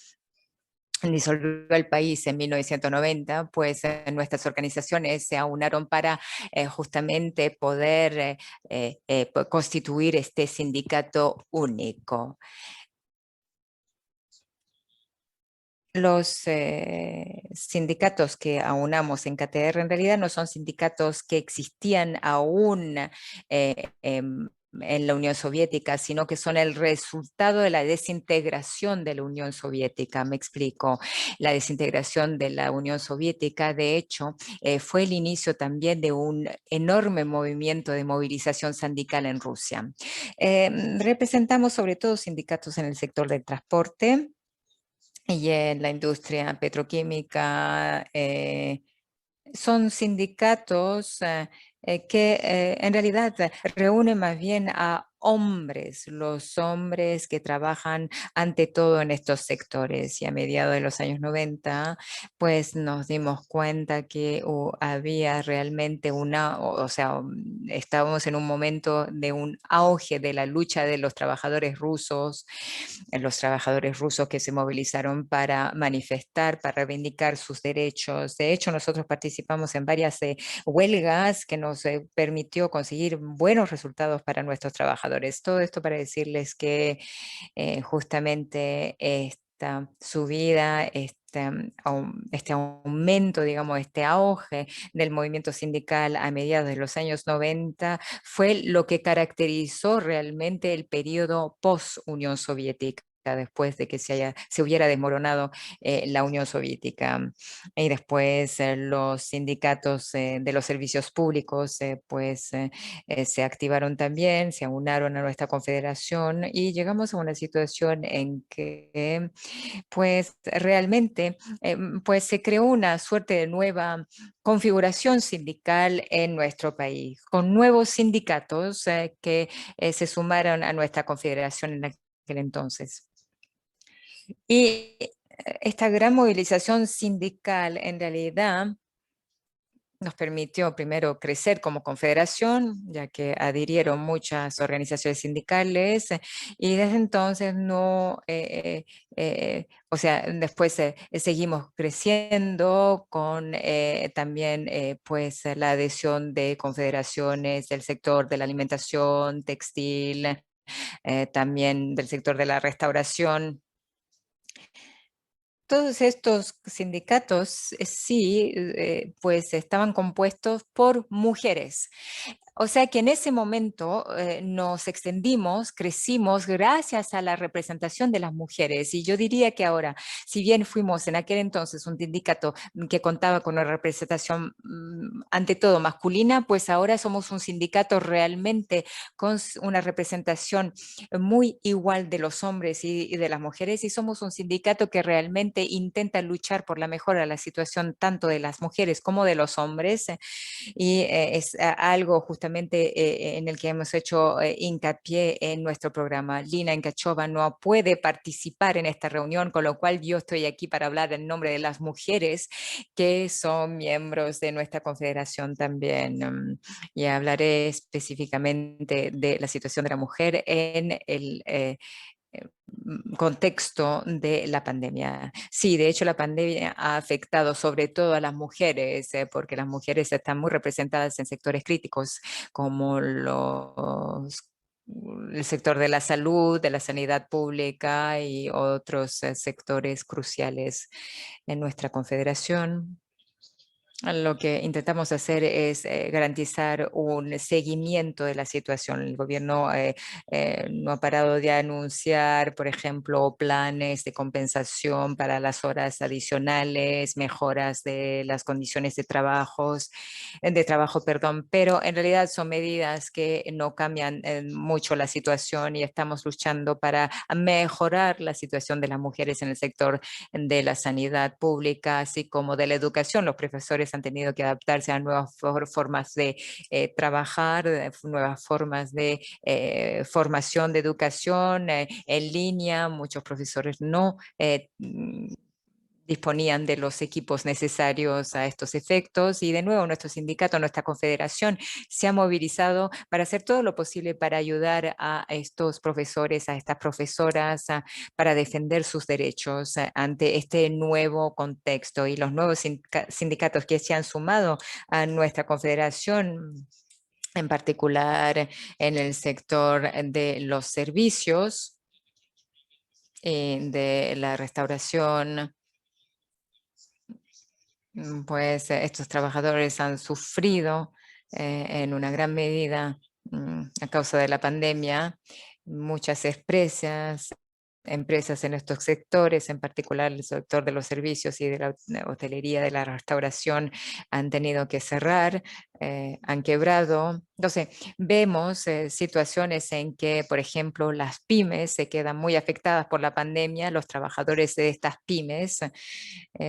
disolvió el país en 1990, pues nuestras organizaciones se aunaron para justamente poder constituir este sindicato único. Los sindicatos que aunamos en KTR en realidad no son sindicatos que existían aún en la Unión Soviética, sino que son el resultado de la desintegración de la Unión Soviética. Me explico. La desintegración de la Unión Soviética, de hecho, fue el inicio también de un enorme movimiento de movilización sindical en Rusia. Representamos sobre todo sindicatos en el sector del transporte y en la industria petroquímica. Son sindicatos que en realidad reúnen más bien a hombres, los hombres que trabajan ante todo en estos sectores. Y a mediados de los años 90, pues nos dimos cuenta que había realmente estábamos en un momento de un auge de la lucha de los trabajadores rusos que se movilizaron para manifestar, para reivindicar sus derechos. De hecho, nosotros participamos en varias huelgas que nos permitió conseguir buenos resultados para nuestros trabajadores. Todo esto para decirles que justamente esta subida, este aumento, digamos, este auge del movimiento sindical a mediados de los años 90 fue lo que caracterizó realmente el periodo post-Unión Soviética, después de que se hubiera desmoronado la Unión Soviética. Y después los sindicatos de los servicios públicos se activaron también, se aunaron a nuestra confederación y llegamos a una situación en que pues realmente pues se creó una suerte de nueva configuración sindical en nuestro país, con nuevos sindicatos que se sumaron a nuestra confederación en aquel entonces. Y esta gran movilización sindical en realidad nos permitió primero crecer como confederación, ya que adhirieron muchas organizaciones sindicales y desde entonces después seguimos creciendo con también pues la adhesión de confederaciones del sector de la alimentación, textil, también del sector de la restauración. Todos estos sindicatos pues estaban compuestos por mujeres. O sea que en ese momento nos extendimos, crecimos gracias a la representación de las mujeres. Y yo diría que ahora, si bien fuimos en aquel entonces un sindicato que contaba con una representación ante todo masculina, pues ahora somos un sindicato realmente con una representación muy igual de los hombres y de las mujeres, y somos un sindicato que realmente intenta luchar por la mejora de la situación tanto de las mujeres como de los hombres. Y es algo justamente en el que hemos hecho hincapié en nuestro programa. Lina Enkachova no puede participar en esta reunión, con lo cual yo estoy aquí para hablar en nombre de las mujeres que son miembros de nuestra confederación también. Y hablaré específicamente de la situación de la mujer en el contexto de la pandemia. Sí, de hecho la pandemia ha afectado sobre todo a las mujeres, porque las mujeres están muy representadas en sectores críticos como el sector de la salud, de la sanidad pública y otros sectores cruciales en nuestra confederación. Lo que intentamos hacer es garantizar un seguimiento de la situación. El gobierno no ha parado de anunciar, por ejemplo, planes de compensación para las horas adicionales, mejoras de las condiciones de trabajo, pero en realidad son medidas que no cambian mucho la situación y estamos luchando para mejorar la situación de las mujeres en el sector de la sanidad pública, así como de la educación. Los profesores han tenido que adaptarse a nuevas formas de trabajar, nuevas formas de formación de educación en línea. Muchos profesores no disponían de los equipos necesarios a estos efectos y de nuevo nuestro sindicato, nuestra confederación se ha movilizado para hacer todo lo posible para ayudar a estos profesores, a estas profesoras, para defender sus derechos ante este nuevo contexto y los nuevos sindicatos que se han sumado a nuestra confederación, en particular en el sector de los servicios, de la restauración. Pues estos trabajadores han sufrido en una gran medida a causa de la pandemia. Muchas empresas en estos sectores, en particular el sector de los servicios y de la hotelería, de la restauración, han tenido que cerrar, han quebrado. Entonces, vemos situaciones en que, por ejemplo, las pymes se quedan muy afectadas por la pandemia. Los trabajadores de estas pymes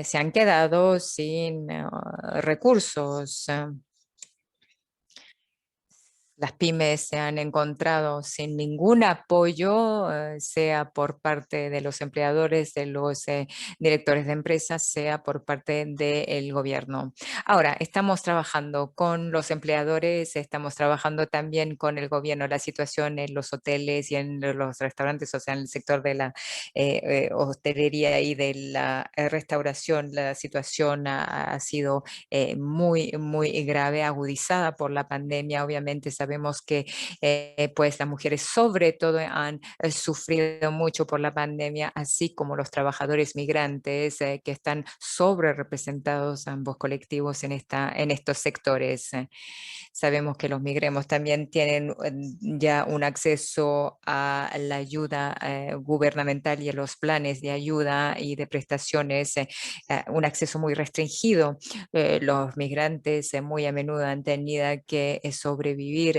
se han quedado sin recursos. Las pymes se han encontrado sin ningún apoyo, sea por parte de los empleadores, de los directores de empresas, sea por parte del gobierno. Ahora, estamos trabajando con los empleadores, estamos trabajando también con el gobierno. La situación en los hoteles y en los restaurantes, o sea, en el sector de la hostelería y de la restauración, la situación ha sido muy grave, agudizada por la pandemia. Obviamente sabemos que pues las mujeres sobre todo han sufrido mucho por la pandemia, así como los trabajadores migrantes que están sobre representados ambos colectivos en estos sectores. Sabemos que los migrantes también tienen ya un acceso a la ayuda gubernamental y a los planes de ayuda y de prestaciones, un acceso muy restringido. Los migrantes muy a menudo han tenido que sobrevivir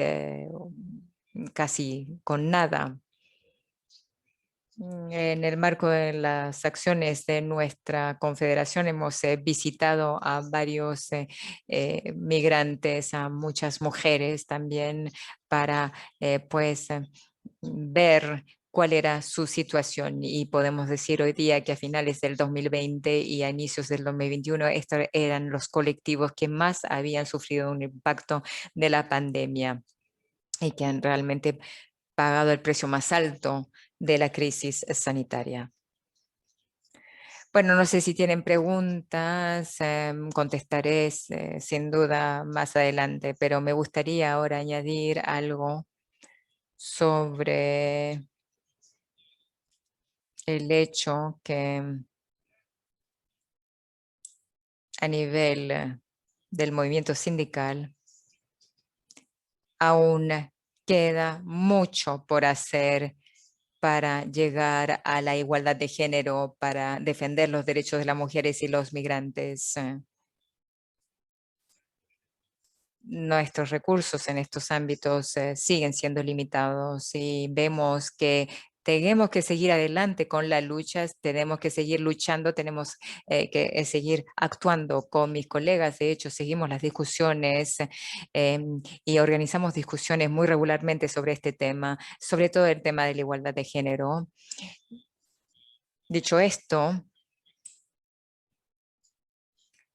casi con nada. En el marco de las acciones de nuestra confederación hemos visitado a varios migrantes, a muchas mujeres también, para pues ver cuál era su situación. Y podemos decir hoy día que a finales del 2020 y a inicios del 2021, estos eran los colectivos que más habían sufrido un impacto de la pandemia y que han realmente pagado el precio más alto de la crisis sanitaria. Bueno, no sé si tienen preguntas, contestaré sin duda más adelante, pero me gustaría ahora añadir algo sobre el hecho que a nivel del movimiento sindical aún queda mucho por hacer para llegar a la igualdad de género, para defender los derechos de las mujeres y los migrantes. Nuestros recursos en estos ámbitos siguen siendo limitados y vemos que tenemos que seguir adelante con las luchas, tenemos que seguir luchando, tenemos que seguir actuando con mis colegas. De hecho, seguimos las discusiones y organizamos discusiones muy regularmente sobre este tema, sobre todo el tema de la igualdad de género. Dicho esto,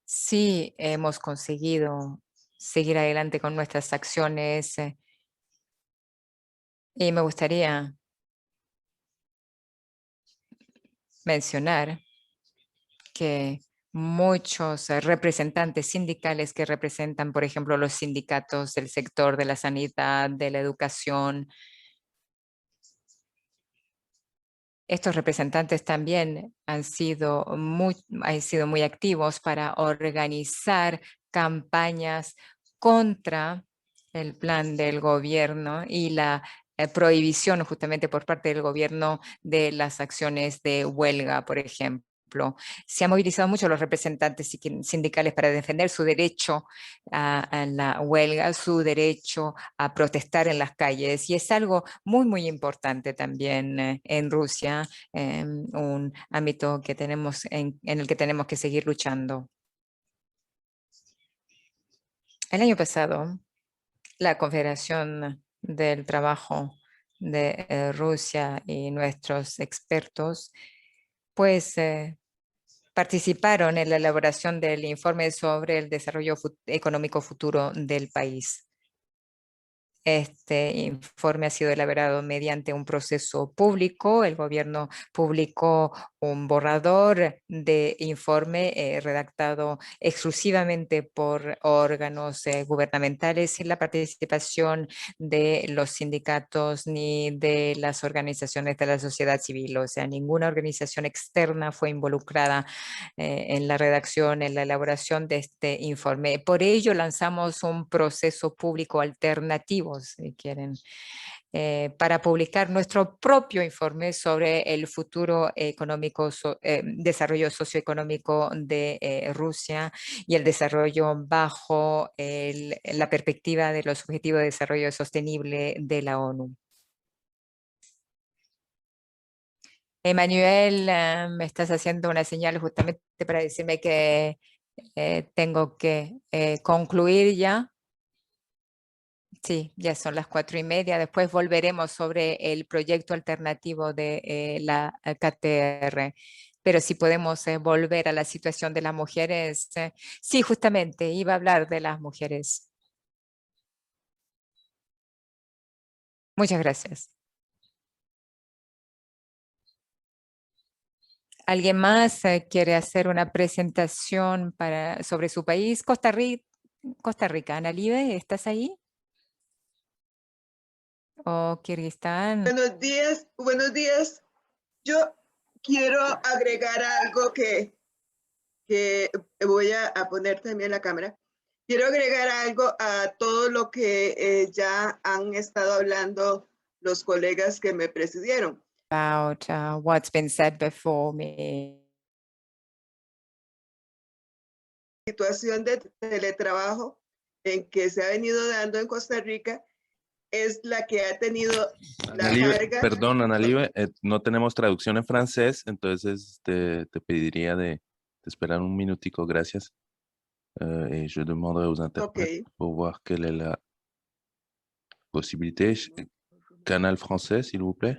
sí hemos conseguido seguir adelante con nuestras acciones y me gustaría mencionar que muchos representantes sindicales que representan, por ejemplo, los sindicatos del sector de la sanidad, de la educación, estos representantes también han sido muy activos para organizar campañas contra el plan del gobierno y la prohibición justamente por parte del gobierno de las acciones de huelga, por ejemplo. Se han movilizado mucho los representantes sindicales para defender su derecho a la huelga, su derecho a protestar en las calles, y es algo muy importante también en Rusia, un ámbito que tenemos en el que tenemos que seguir luchando. El año pasado, la Confederación del Trabajo de Rusia y nuestros expertos, pues participaron en la elaboración del informe sobre el desarrollo económico futuro del país. Este informe ha sido elaborado mediante un proceso público. El gobierno publicó un borrador de informe redactado exclusivamente por órganos gubernamentales, sin la participación de los sindicatos ni de las organizaciones de la sociedad civil. O sea, ninguna organización externa fue involucrada en la redacción, en la elaboración de este informe. Por ello lanzamos un proceso público alternativo, si quieren, para publicar nuestro propio informe sobre el futuro económico, desarrollo socioeconómico de Rusia y el desarrollo bajo la perspectiva de los Objetivos de Desarrollo Sostenible de la ONU. Emanuel, me estás haciendo una señal justamente para decirme que tengo que concluir ya. Sí, ya son las 4:30. Después volveremos sobre el proyecto alternativo de la KTR. Pero si podemos volver a la situación de las mujeres. Sí, justamente, iba a hablar de las mujeres. Muchas gracias. ¿Alguien más quiere hacer una presentación sobre su país? Costa Rica, Ana Libe, ¿estás ahí? ¿O Kirguistán? Buenos días. Yo quiero agregar algo que voy a poner también en la cámara. Quiero agregar algo a todo lo que ya han estado hablando los colegas que me precedieron. About what's been said before me. Situación de teletrabajo en que se ha venido dando en Costa Rica es la que ha tenido la carga. Perdón, Analibe, no tenemos traducción en francés, entonces te pediría de esperar un minutico, gracias. Et je demanderai aux interprètes pour voir quelle est la possibilité. Canal français, s'il vous plaît.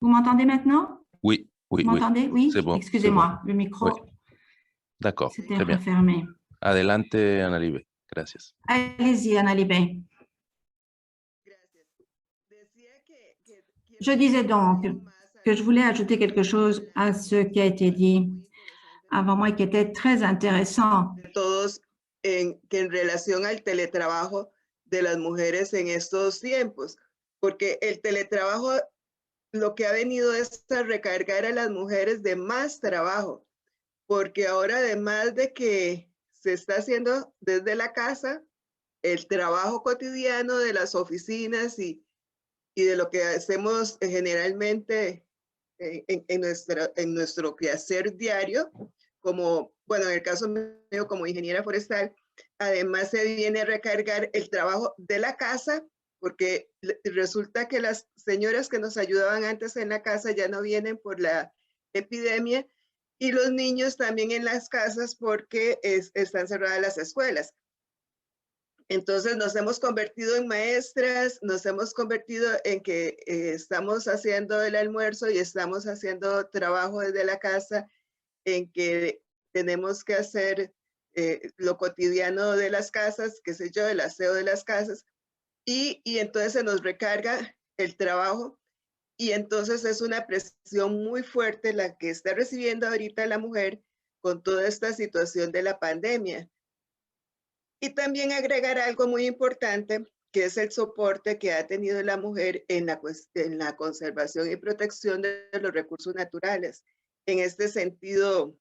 Vous m'entendez maintenant? Oui, oui, Vous m'entendez? Oui, c'est bon. Excusez-moi, le micro Oui. D'accord, s'était très bien. refermé. Adelante, Analibe. Gracias. Allez-y, Anna Libé. Je disais donc que je voulais ajouter quelque chose à ce qui a été dit avant moi, qui était très intéressant. Todos que en relación al teletrabajo de las mujeres en estos tiempos, porque el teletrabajo lo que ha venido es a recargar a las mujeres de más trabajo, porque ahora además de que se está haciendo desde la casa, el trabajo cotidiano de las oficinas y de lo que hacemos generalmente en nuestro quehacer diario, como, bueno, en el caso mío como ingeniera forestal, además se viene a recargar el trabajo de la casa, porque resulta que las señoras que nos ayudaban antes en la casa ya no vienen por la epidemia, y los niños también en las casas porque están cerradas las escuelas. Entonces nos hemos convertido en maestras, nos hemos convertido en que estamos haciendo el almuerzo y estamos haciendo trabajo desde la casa, en que tenemos que hacer lo cotidiano de las casas, qué sé yo, el aseo de las casas, y entonces se nos recarga el trabajo, y entonces es una presión muy fuerte la que está recibiendo ahorita la mujer con toda esta situación de la pandemia. Y también agregar algo muy importante, que es el soporte que ha tenido la mujer en la conservación y protección de los recursos naturales. En este sentido,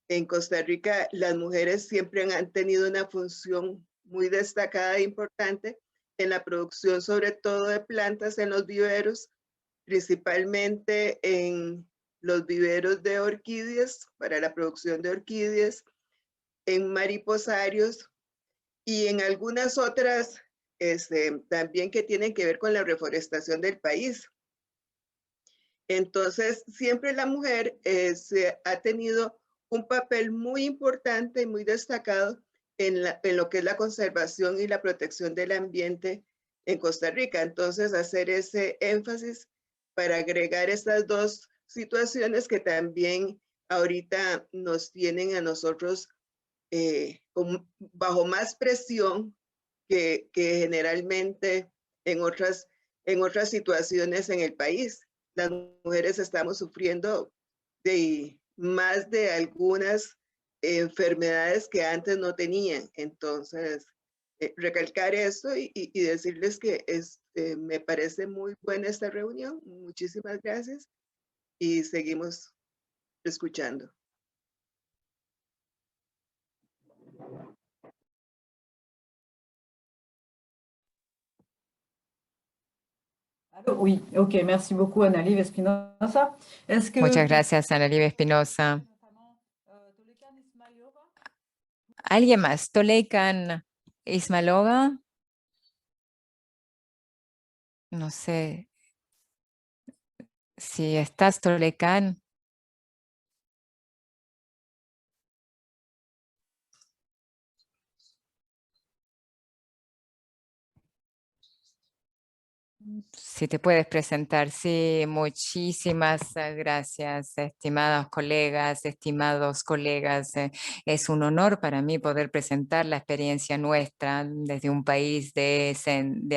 en Costa Rica, las mujeres siempre han tenido una función muy destacada e importante en la producción, sobre todo de plantas en los viveros, principalmente en los viveros de orquídeas, para la producción de orquídeas, en mariposarios y en algunas otras también que tienen que ver con la reforestación del país. Entonces, siempre la mujer ha tenido un papel muy importante y muy destacado en lo que es la conservación y la protección del ambiente en Costa Rica. Entonces, hacer ese énfasis para agregar estas dos situaciones que también ahorita nos tienen a nosotros bajo más presión que generalmente en otras situaciones en el país. Las mujeres estamos sufriendo de más de algunas enfermedades que antes no tenían. Entonces, recalcar esto y decirles que me parece muy buena esta reunión. Muchísimas gracias y seguimos escuchando. Oui, ok, merci beaucoup Anna-Liv Espinosa. Muchas gracias, Ana Libe Espinosa. ¿Alguien más? Toleikan Ismailova. No sé si estás, Toleikan. Si te puedes presentar. Sí, muchísimas gracias, estimados colegas. Es un honor para mí poder presentar la experiencia nuestra desde un país de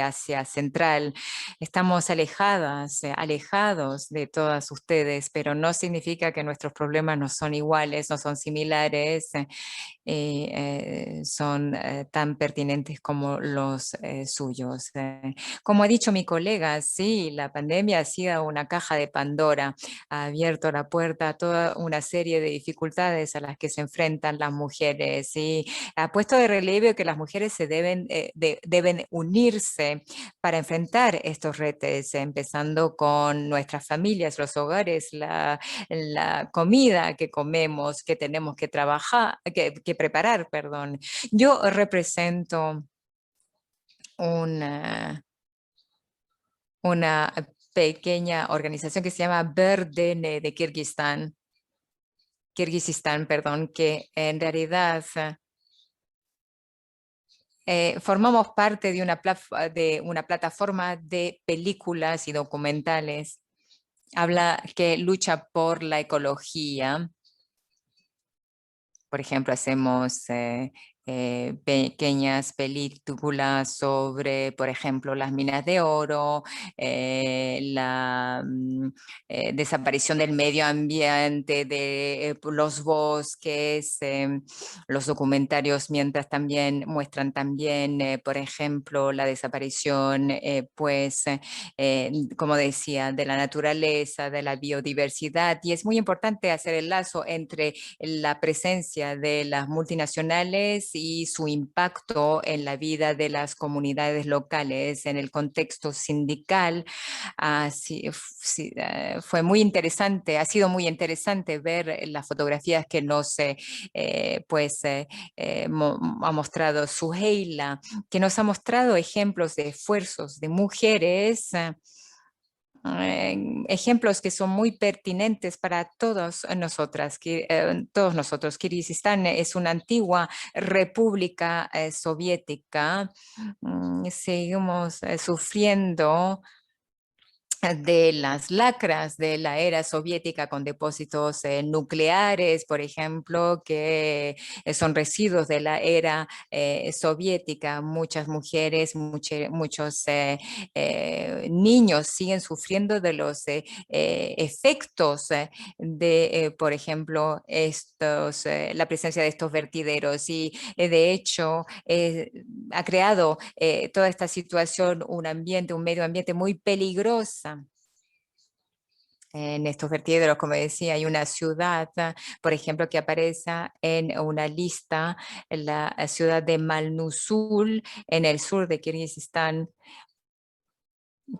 Asia Central. Estamos alejados de todas ustedes, pero no significa que nuestros problemas no son iguales, no son similares. Son tan pertinentes como los suyos. Como ha dicho mi colega, sí, la pandemia ha sido una caja de Pandora, ha abierto la puerta a toda una serie de dificultades a las que se enfrentan las mujeres y ha puesto de relieve que las mujeres deben unirse para enfrentar estos retos, empezando con nuestras familias, los hogares, la comida que comemos, que tenemos que trabajar, que preparar, perdón. Yo represento una pequeña organización que se llama Berdene de Kirguistán, perdón, que en realidad formamos parte de una plataforma de películas y documentales que lucha por la ecología. Por ejemplo, hacemos pequeñas películas sobre, por ejemplo, las minas de oro, la desaparición del medio ambiente, de los bosques, los documentarios, mientras también muestran también, por ejemplo, la desaparición, como decía, de la naturaleza, de la biodiversidad. Y es muy importante hacer el lazo entre la presencia de las multinacionales y su impacto en la vida de las comunidades locales. En el contexto sindical, fue muy interesante, ha sido muy interesante ver las fotografías que nos ha mostrado Suheila, que nos ha mostrado ejemplos de esfuerzos de mujeres, ejemplos que son muy pertinentes para todos nosotros. Kirguistán es una antigua república soviética. Seguimos sufriendo de las lacras de la era soviética con depósitos nucleares, por ejemplo, que son residuos de la era soviética. Muchas mujeres, muchos niños siguen sufriendo de los efectos de, por ejemplo, la presencia de estos vertideros y de hecho ha creado toda esta situación un medio ambiente muy peligroso. En estos vertederos, como decía, hay una ciudad, por ejemplo, que aparece en una lista, la ciudad de Malnusul, en el sur de Kirguistán,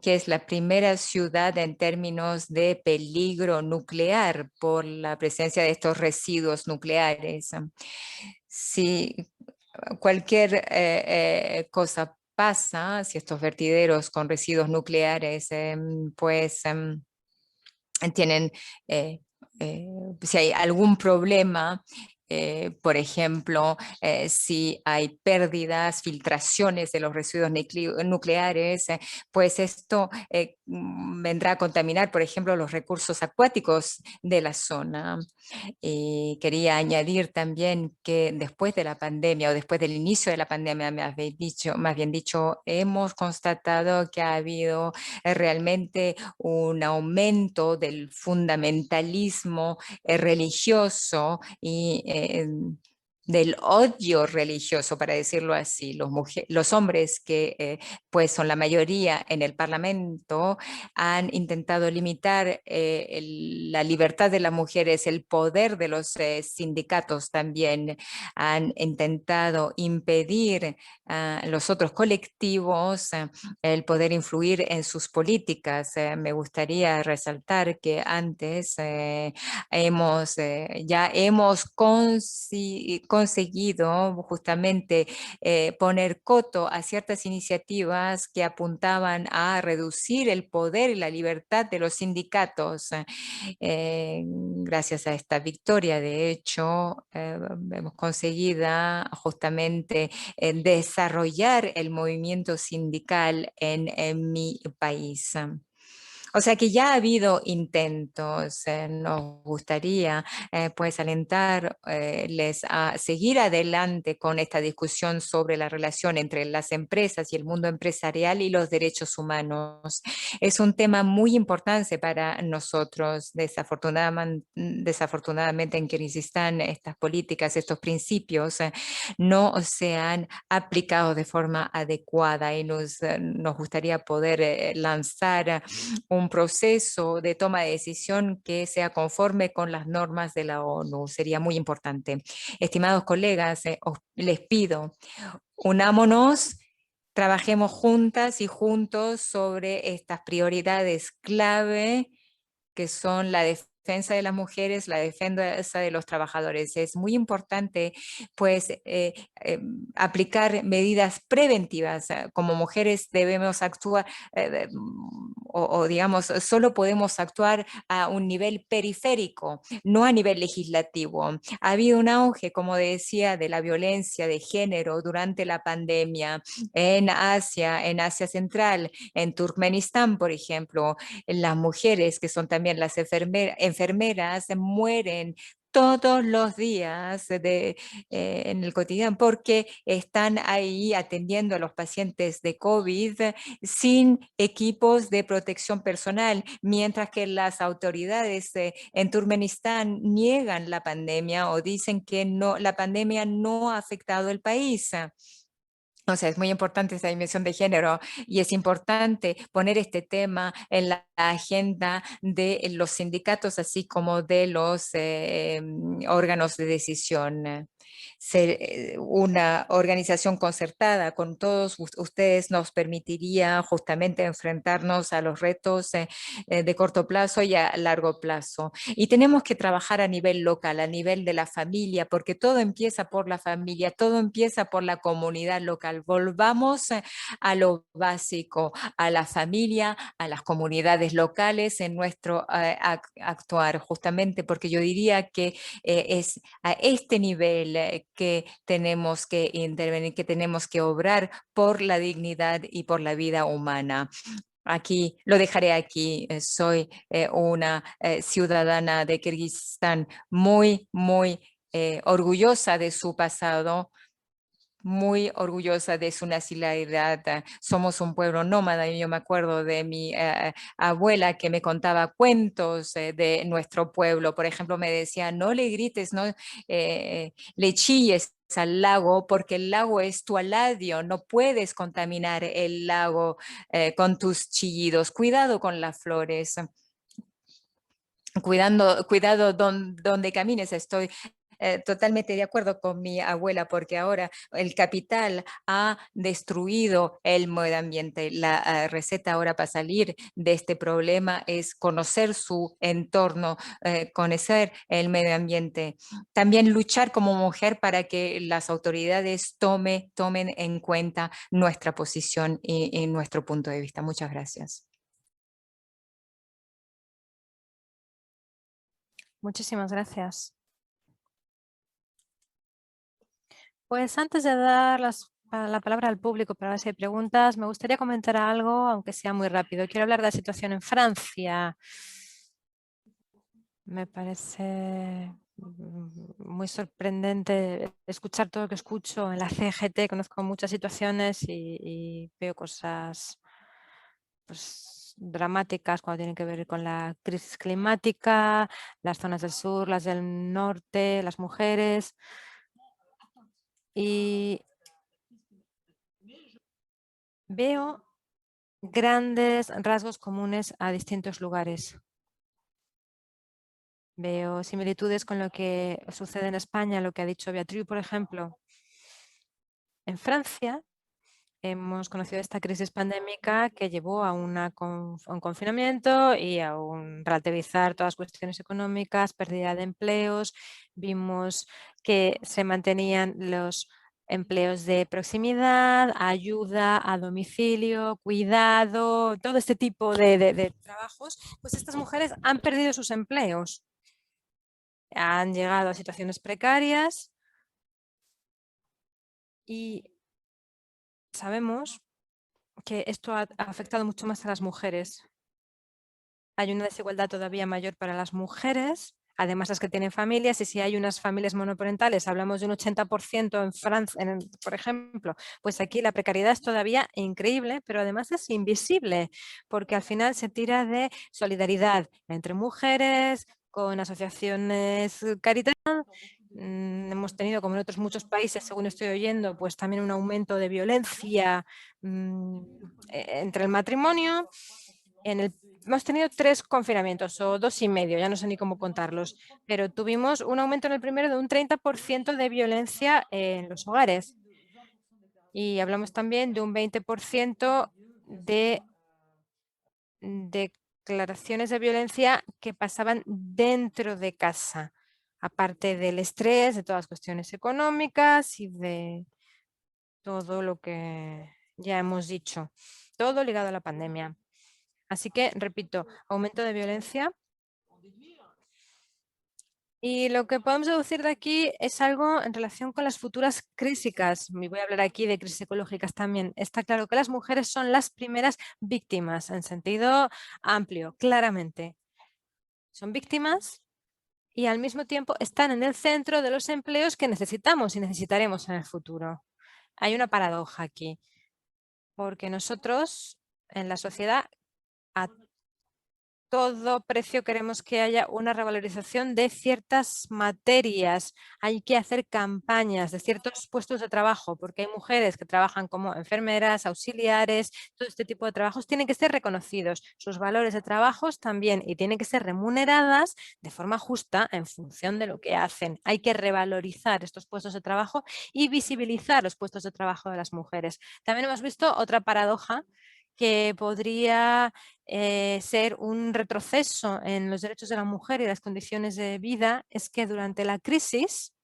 que es la primera ciudad en términos de peligro nuclear por la presencia de estos residuos nucleares. Si cualquier cosa pasa, si estos vertideros con residuos nucleares tienen, si hay algún problema, por ejemplo, si hay pérdidas, filtraciones de los residuos nucleares, pues esto vendrá a contaminar, por ejemplo, los recursos acuáticos de la zona. Y quería añadir también que después de la pandemia o después del inicio de la pandemia, más bien dicho, hemos constatado que ha habido realmente un aumento del fundamentalismo religioso y del odio religioso, para decirlo así. Los hombres que pues son la mayoría en el Parlamento han intentado limitar la libertad de las mujeres, el poder de los sindicatos también, han intentado impedir a los otros colectivos el poder influir en sus políticas. Me gustaría resaltar que antes ya hemos conseguido conseguido justamente poner coto a ciertas iniciativas que apuntaban a reducir el poder y la libertad de los sindicatos. Gracias a esta victoria, de hecho, hemos conseguido justamente desarrollar el movimiento sindical en mi país. O sea que ya ha habido intentos. Nos gustaría pues alentarles a seguir adelante con esta discusión sobre la relación entre las empresas y el mundo empresarial y los derechos humanos. Es un tema muy importante para nosotros. Desafortunadamente en Kirguistán estas políticas, estos principios no se han aplicado de forma adecuada y nos gustaría poder lanzar un proceso de toma de decisión que sea conforme con las normas de la ONU. Sería muy importante. Estimados colegas, les pido, unámonos, trabajemos juntas y juntos sobre estas prioridades clave que son la defensa de las mujeres, la defensa de los trabajadores. Es muy importante pues aplicar medidas preventivas. Como mujeres debemos actuar o digamos, solo podemos actuar a un nivel periférico, no a nivel legislativo. Ha habido un auge, como decía, de la violencia de género durante la pandemia en Asia Central, en Turkmenistán, por ejemplo. Las mujeres, que son también las enfermeras, mueren todos los días en el cotidiano porque están ahí atendiendo a los pacientes de COVID sin equipos de protección personal, mientras que las autoridades en Turkmenistán niegan la pandemia o dicen que la pandemia no ha afectado el país. O sea, es muy importante esta dimensión de género y es importante poner este tema en la agenda de los sindicatos, así como de los órganos de decisión. Una organización concertada con todos ustedes nos permitiría justamente enfrentarnos a los retos de corto plazo y a largo plazo. Y tenemos que trabajar a nivel local, a nivel de la familia, porque todo empieza por la familia, todo empieza por la comunidad local. Volvamos a lo básico, a la familia, a las comunidades locales en nuestro actuar, justamente porque yo diría que es a este nivel que tenemos que intervenir, que tenemos que obrar por la dignidad y por la vida humana. Aquí, lo dejaré aquí. Soy una ciudadana de Kirguistán muy orgullosa de su pasado, muy orgullosa de su nacionalidad. Somos un pueblo nómada y yo me acuerdo de mi abuela que me contaba cuentos de nuestro pueblo. Por ejemplo, me decía, no le grites, no le chilles al lago porque el lago es tu aladio, no puedes contaminar el lago con tus chillidos. Cuidado con las flores. Cuidado donde camines. Estoy totalmente de acuerdo con mi abuela, porque ahora el capital ha destruido el medio ambiente. La receta ahora para salir de este problema es conocer su entorno, conocer el medio ambiente. También luchar como mujer para que las autoridades tomen en cuenta nuestra posición y nuestro punto de vista. Muchas gracias. Muchísimas gracias. Pues antes de dar la palabra al público para ver si hay preguntas, me gustaría comentar algo, aunque sea muy rápido. Quiero hablar de la situación en Francia. Me parece muy sorprendente escuchar todo lo que escucho en la CGT. Conozco muchas situaciones y veo cosas pues, dramáticas cuando tienen que ver con la crisis climática, las zonas del sur, las del norte, las mujeres. Y veo grandes rasgos comunes a distintos lugares. Veo similitudes con lo que sucede en España, lo que ha dicho Beatriz, por ejemplo. En Francia hemos conocido esta crisis pandémica que llevó a un confinamiento y a un relativizar todas las cuestiones económicas, pérdida de empleos. Vimos que se mantenían los empleos de proximidad, ayuda a domicilio, cuidado, todo este tipo de trabajos. Pues estas mujeres han perdido sus empleos, han llegado a situaciones precarias y sabemos que esto ha afectado mucho más a las mujeres. Hay una desigualdad todavía mayor para las mujeres, además las que tienen familias, y si hay unas familias monoparentales, hablamos de un 80% en Francia, por ejemplo, pues aquí la precariedad es todavía increíble, pero además es invisible, porque al final se tira de solidaridad entre mujeres, con asociaciones caritarias. Hemos tenido, como en otros muchos países, según estoy oyendo, pues también un aumento de violencia entre el matrimonio. Hemos tenido 3 confinamientos o 2 y medio, ya no sé ni cómo contarlos, pero tuvimos un aumento en el primero de un 30% de violencia en los hogares. Y hablamos también de un 20% de declaraciones de violencia que pasaban dentro de casa, aparte del estrés, de todas las cuestiones económicas y de todo lo que ya hemos dicho, todo ligado a la pandemia. Así que, repito, aumento de violencia. Y lo que podemos deducir de aquí es algo en relación con las futuras crisis. Me voy a hablar aquí de crisis ecológicas también. Está claro que las mujeres son las primeras víctimas en sentido amplio, claramente. Son víctimas y al mismo tiempo están en el centro de los empleos que necesitamos y necesitaremos en el futuro. Hay una paradoja aquí, porque nosotros en la sociedad a todo precio queremos que haya una revalorización de ciertas materias. Hay que hacer campañas de ciertos puestos de trabajo, porque hay mujeres que trabajan como enfermeras, auxiliares, todo este tipo de trabajos tienen que ser reconocidos. Sus valores de trabajo también, y tienen que ser remuneradas de forma justa en función de lo que hacen. Hay que revalorizar estos puestos de trabajo y visibilizar los puestos de trabajo de las mujeres. También hemos visto otra paradoja que podría ser un retroceso en los derechos de la mujer y las condiciones de vida, es que durante la crisis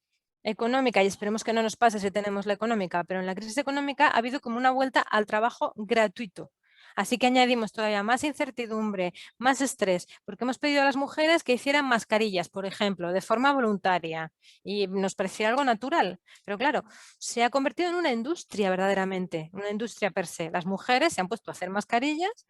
económica, y esperemos que no nos pase si tenemos la económica, pero en la crisis económica ha habido como una vuelta al trabajo gratuito. Así que añadimos todavía más incertidumbre, más estrés, porque hemos pedido a las mujeres que hicieran mascarillas, por ejemplo, de forma voluntaria, y nos parecía algo natural. Pero claro, se ha convertido en una industria verdaderamente, una industria per se. Las mujeres se han puesto a hacer mascarillas,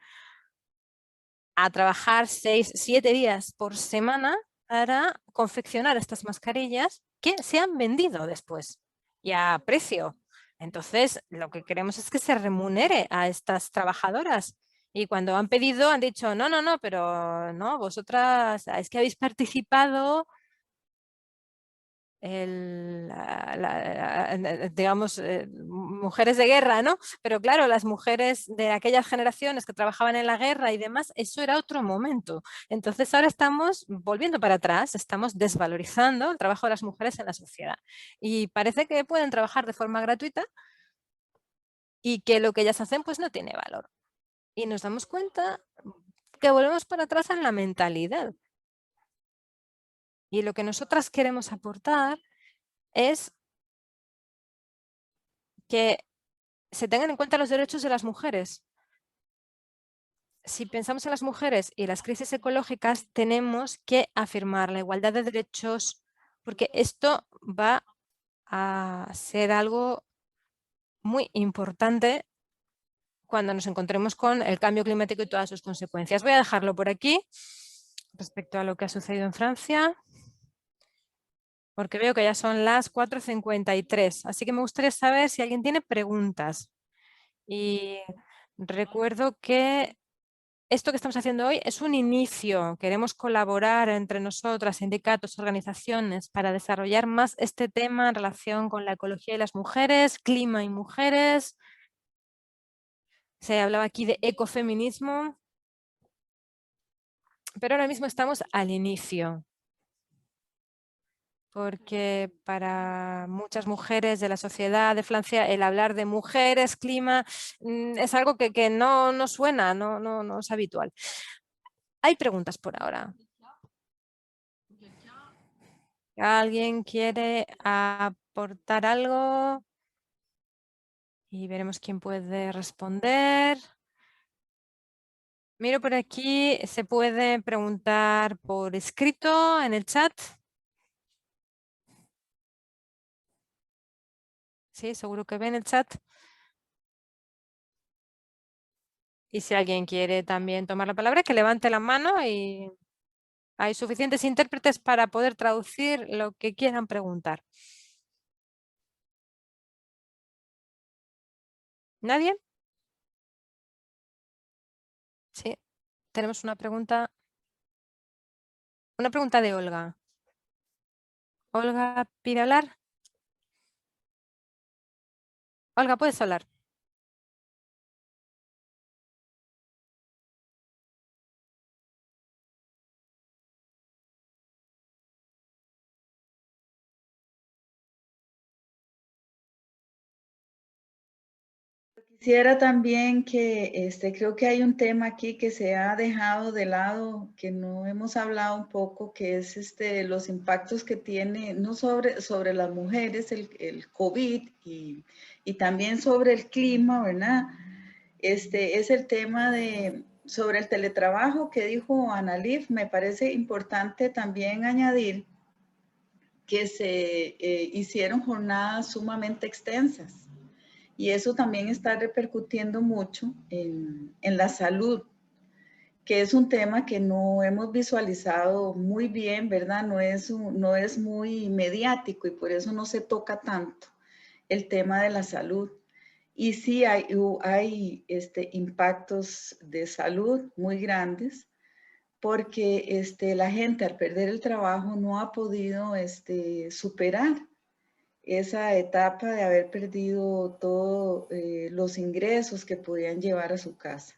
a trabajar 6, 7 días por semana para confeccionar estas mascarillas que se han vendido después y a precio. Entonces, lo que queremos es que se remunere a estas trabajadoras. Y cuando han pedido, han dicho, no, no, no, pero no, vosotras es que habéis participado digamos, mujeres de guerra, ¿no? Pero claro, las mujeres de aquellas generaciones que trabajaban en la guerra y demás, eso era otro momento. Entonces ahora estamos volviendo para atrás, estamos desvalorizando el trabajo de las mujeres en la sociedad. Y parece que pueden trabajar de forma gratuita y que lo que ellas hacen pues no tiene valor. Y nos damos cuenta que volvemos para atrás en la mentalidad. Y lo que nosotras queremos aportar es que se tengan en cuenta los derechos de las mujeres. Si pensamos en las mujeres y las crisis ecológicas, tenemos que afirmar la igualdad de derechos, porque esto va a ser algo muy importante cuando nos encontremos con el cambio climático y todas sus consecuencias. Voy a dejarlo por aquí respecto a lo que ha sucedido en Francia, porque veo que ya son las 4:53, así que me gustaría saber si alguien tiene preguntas. Y recuerdo que esto que estamos haciendo hoy es un inicio. Queremos colaborar entre nosotras, sindicatos, organizaciones, para desarrollar más este tema en relación con la ecología y las mujeres, clima y mujeres. Se hablaba aquí de ecofeminismo, pero ahora mismo estamos al inicio. porque para muchas mujeres de la sociedad de Francia el hablar de mujeres, clima, es algo que no suena, no es habitual. Hay preguntas por ahora. ¿Alguien quiere aportar algo? Y veremos quién puede responder. Miro por aquí, se puede preguntar por escrito en el chat. Sí, seguro que ven el chat. Y si alguien quiere también tomar la palabra, que levante la mano y hay suficientes intérpretes para poder traducir lo que quieran preguntar. ¿Nadie? Sí, tenemos una pregunta. Una pregunta de Olga. Olga, ¿pide hablar? Olga, puedes hablar. Quisiera también que creo que hay un tema aquí que se ha dejado de lado, que no hemos hablado un poco, que es los impactos que tiene, no sobre las mujeres, el COVID y también sobre el clima, ¿verdad? Es el tema sobre el teletrabajo que dijo Annalif. Me parece importante también añadir que se hicieron jornadas sumamente extensas. Y eso también está repercutiendo mucho en la salud, que es un tema que no hemos visualizado muy bien, ¿verdad? No es muy mediático y por eso no se toca tanto el tema de la salud. Y sí hay impactos de salud muy grandes porque la gente al perder el trabajo no ha podido superar esa etapa de haber perdido todos los ingresos que podían llevar a su casa.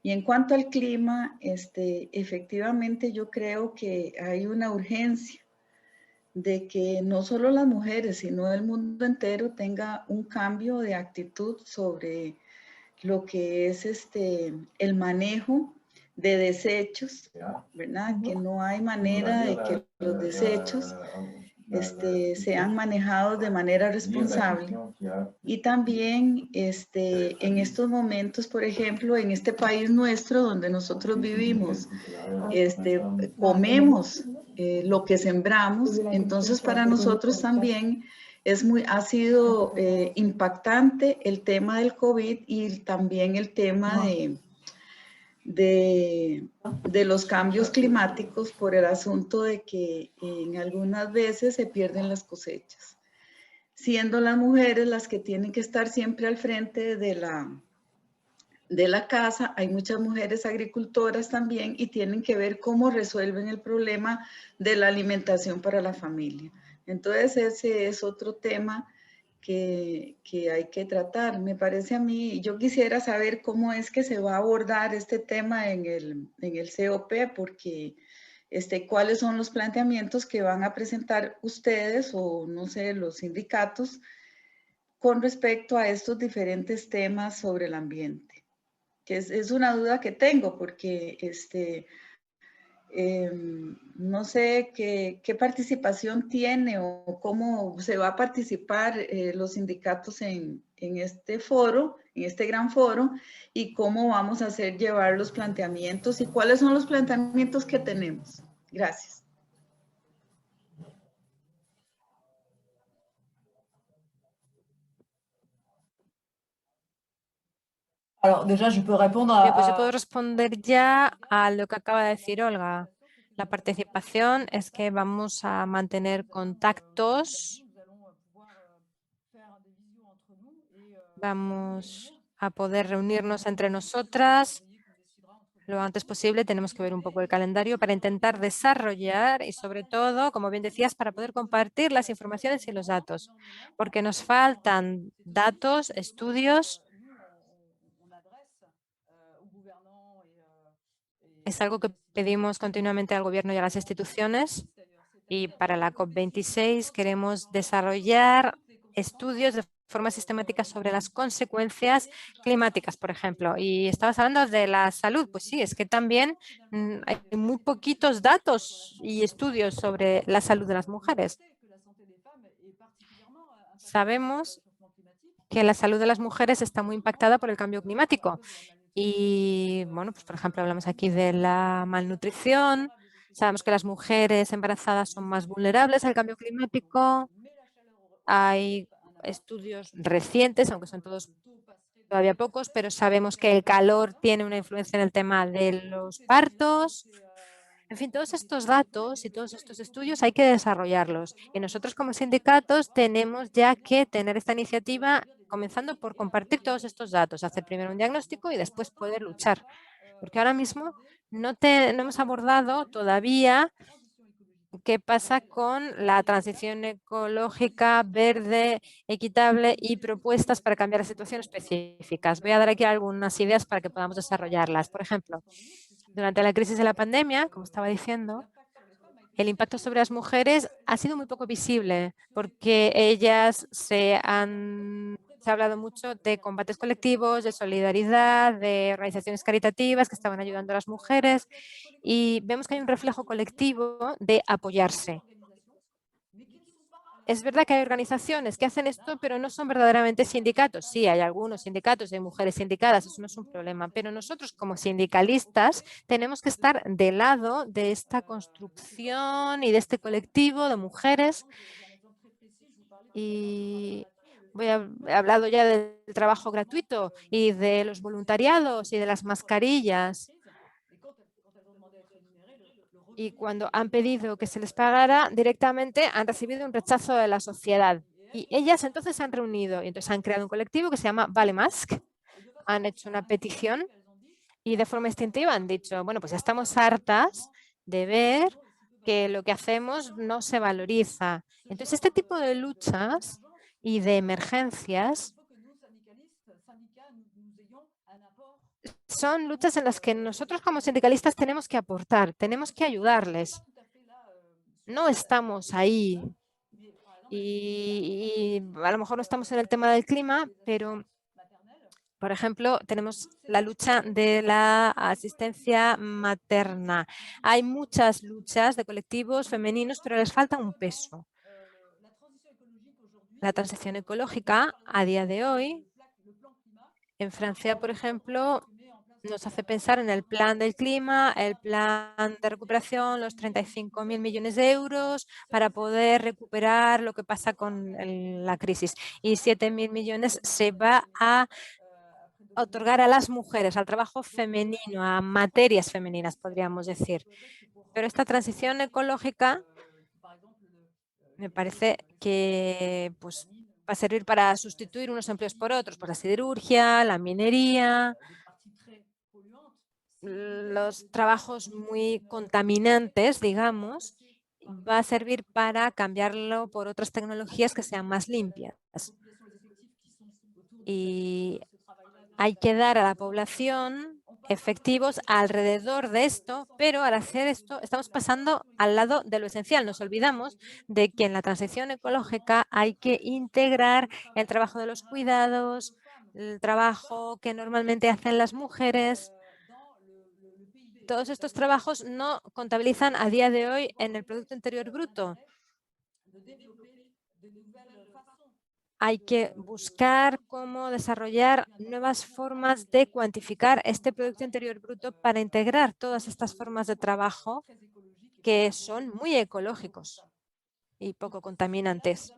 Y en cuanto al clima, efectivamente yo creo que hay una urgencia de que no solo las mujeres, sino el mundo entero tenga un cambio de actitud sobre lo que es el manejo de desechos, ¿verdad? Que no hay manera de que los desechos sean manejados de manera responsable. Y también en estos momentos, por ejemplo, en este país nuestro donde nosotros vivimos, comemos lo que sembramos, entonces para nosotros también ha sido impactante el tema del COVID y también el tema de los cambios climáticos por el asunto de que en algunas veces se pierden las cosechas, siendo las mujeres las que tienen que estar siempre al frente de la casa. Hay muchas mujeres agricultoras también y tienen que ver cómo resuelven el problema de la alimentación para la familia. Entonces ese es otro tema que hay que tratar. Me parece a mí, yo quisiera saber cómo es que se va a abordar este tema en el COP, porque cuáles son los planteamientos que van a presentar ustedes o no sé, los sindicatos con respecto a estos diferentes temas sobre el ambiente, que es una duda que tengo porque no sé qué participación tiene o cómo se va a participar los sindicatos en este foro, en este gran foro, y cómo vamos a hacer llevar los planteamientos y cuáles son los planteamientos que tenemos. Gracias. Alors déjà, je peux répondre Bien, pues yo puedo responder ya a lo que acaba de decir Olga. La participación es que vamos a mantener contactos, vamos a poder reunirnos entre nosotras lo antes posible. Tenemos que ver un poco el calendario para intentar desarrollar y sobre todo, como bien decías, para poder compartir las informaciones y los datos, porque nos faltan datos, estudios. Es algo que pedimos continuamente al gobierno y a las instituciones Y para la COP26 queremos desarrollar estudios de forma sistemática sobre las consecuencias climáticas, por ejemplo. Y estabas hablando de la salud. Pues sí, es que también hay muy poquitos datos y estudios sobre la salud de las mujeres. Sabemos que la salud de las mujeres está muy impactada por el cambio climático. Y, bueno, pues por ejemplo, hablamos aquí de la malnutrición. Sabemos que las mujeres embarazadas son más vulnerables al cambio climático. Hay estudios recientes, aunque son todos todavía pocos, pero sabemos que el calor tiene una influencia en el tema de los partos. En fin, todos estos datos y todos estos estudios hay que desarrollarlos. Y nosotros como sindicatos tenemos ya que tener esta iniciativa comenzando por compartir todos estos datos, hacer primero un diagnóstico y después poder luchar. Porque ahora mismo no hemos abordado todavía qué pasa con la transición ecológica, verde, equitable y propuestas para cambiar la situación específicas. Voy a dar aquí algunas ideas para que podamos desarrollarlas. Por ejemplo, durante la crisis de la pandemia, como estaba diciendo, el impacto sobre las mujeres ha sido muy poco visible porque ellas se ha hablado mucho de combates colectivos, de solidaridad, de organizaciones caritativas que estaban ayudando a las mujeres y vemos que hay un reflejo colectivo de apoyarse. Es verdad que hay organizaciones que hacen esto, pero no son verdaderamente sindicatos. Sí, hay algunos sindicatos de mujeres sindicadas, eso no es un problema, pero nosotros como sindicalistas tenemos que estar del lado de esta construcción y de este colectivo de mujeres. Y he hablado ya del trabajo gratuito y de los voluntariados y de las mascarillas. Y cuando han pedido que se les pagara directamente han recibido un rechazo de la sociedad. Y ellas entonces se han reunido y entonces han creado un colectivo que se llama Vale Mask. Han hecho una petición y de forma instintiva han dicho, bueno, pues estamos hartas de ver que lo que hacemos no se valoriza. Entonces este tipo de luchas y de emergencias son luchas en las que nosotros como sindicalistas tenemos que aportar, tenemos que ayudarles. No estamos ahí y a lo mejor no estamos en el tema del clima, pero, por ejemplo, tenemos la lucha de la asistencia materna. Hay muchas luchas de colectivos femeninos, pero les falta un peso. La transición ecológica a día de hoy, en Francia, por ejemplo, nos hace pensar en el plan del clima, el plan de recuperación, los 35.000 millones de euros para poder recuperar lo que pasa con la crisis. Y 7.000 millones se va a otorgar a las mujeres, al trabajo femenino, a materias femeninas, podríamos decir. Pero esta transición ecológica me parece que pues, va a servir para sustituir unos empleos por otros, pues la siderurgia, la minería, los trabajos muy contaminantes, digamos, va a servir para cambiarlo por otras tecnologías que sean más limpias. Y hay que dar a la población efectivos alrededor de esto, pero al hacer esto estamos pasando al lado de lo esencial. Nos olvidamos de que en la transición ecológica hay que integrar el trabajo de los cuidados, el trabajo que normalmente hacen las mujeres. Todos estos trabajos no contabilizan a día de hoy en el Producto Interior Bruto. Hay que buscar cómo desarrollar nuevas formas de cuantificar este Producto Interior Bruto para integrar todas estas formas de trabajo que son muy ecológicos y poco contaminantes.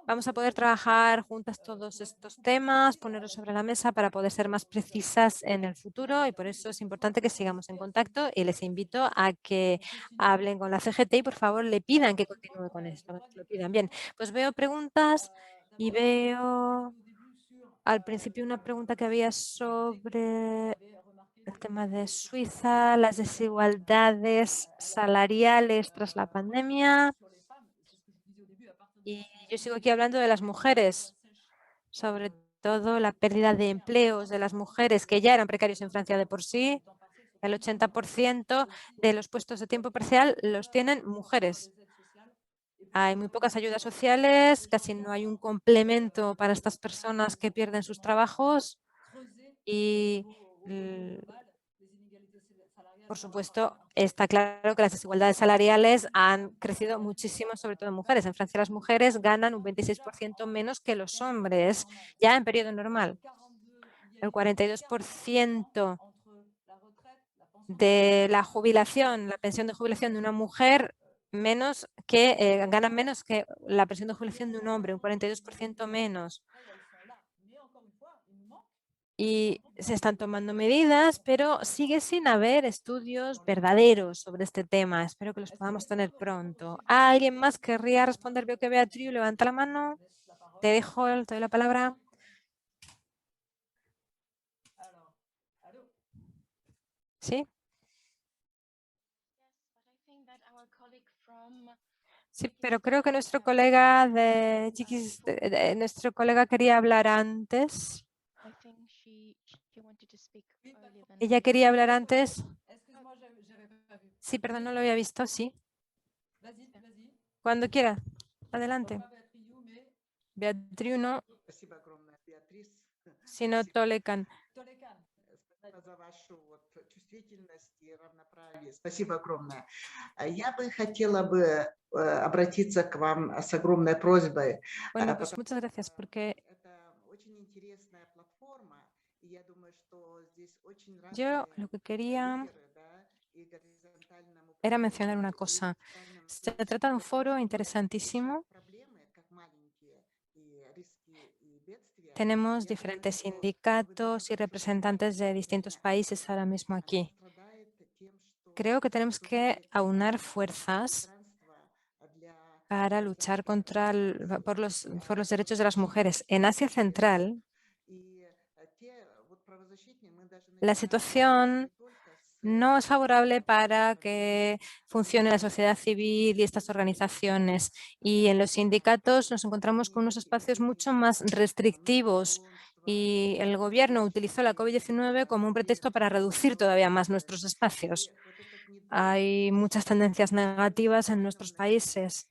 Vamos a poder trabajar juntas todos estos temas, ponerlos sobre la mesa para poder ser más precisas en el futuro y por eso es importante que sigamos en contacto y les invito a que hablen con la CGT y por favor le pidan que continúe con esto. Lo pidan. Bien, pues veo preguntas y veo al principio una pregunta que había sobre el tema de Suiza, las desigualdades salariales tras la pandemia. Y yo sigo aquí hablando de las mujeres, sobre todo la pérdida de empleos de las mujeres que ya eran precarios en Francia de por sí. El 80% de los puestos de tiempo parcial los tienen mujeres. Hay muy pocas ayudas sociales, casi no hay un complemento para estas personas que pierden sus trabajos y, por supuesto, está claro que las desigualdades salariales han crecido muchísimo, sobre todo en mujeres. En Francia las mujeres ganan un 26% menos que los hombres, ya en periodo normal. El 42% de la jubilación, la pensión de jubilación de una mujer ganan menos que la pensión de jubilación de un hombre, un 42% menos. Y se están tomando medidas, pero sigue sin haber estudios verdaderos sobre este tema. Espero que los podamos tener pronto. ¿Alguien más querría responder? Veo que Beatriz levanta la mano. Te doy la palabra. ¿Sí? Sí, pero creo que nuestro colega de Chiquis, nuestro colega quería hablar antes. Ella quería hablar antes. Sí, perdón, no lo había visto, sí. Cuando quiera. Adelante. Beatriz no. Sino Tolekan. Спасибо огромное. Я бы хотела бы обратиться к вам с огромной просьбой. Bueno, pues muchas gracias porque yo lo que quería era mencionar una cosa. Se trata de un foro interesantísimo. Tenemos diferentes sindicatos y representantes de distintos países ahora mismo aquí. Creo que tenemos que aunar fuerzas para luchar por los derechos de las mujeres. En Asia Central, la situación no es favorable para que funcione la sociedad civil y estas organizaciones. Y en los sindicatos nos encontramos con unos espacios mucho más restrictivos y el gobierno utilizó la COVID-19 como un pretexto para reducir todavía más nuestros espacios. Hay muchas tendencias negativas en nuestros países.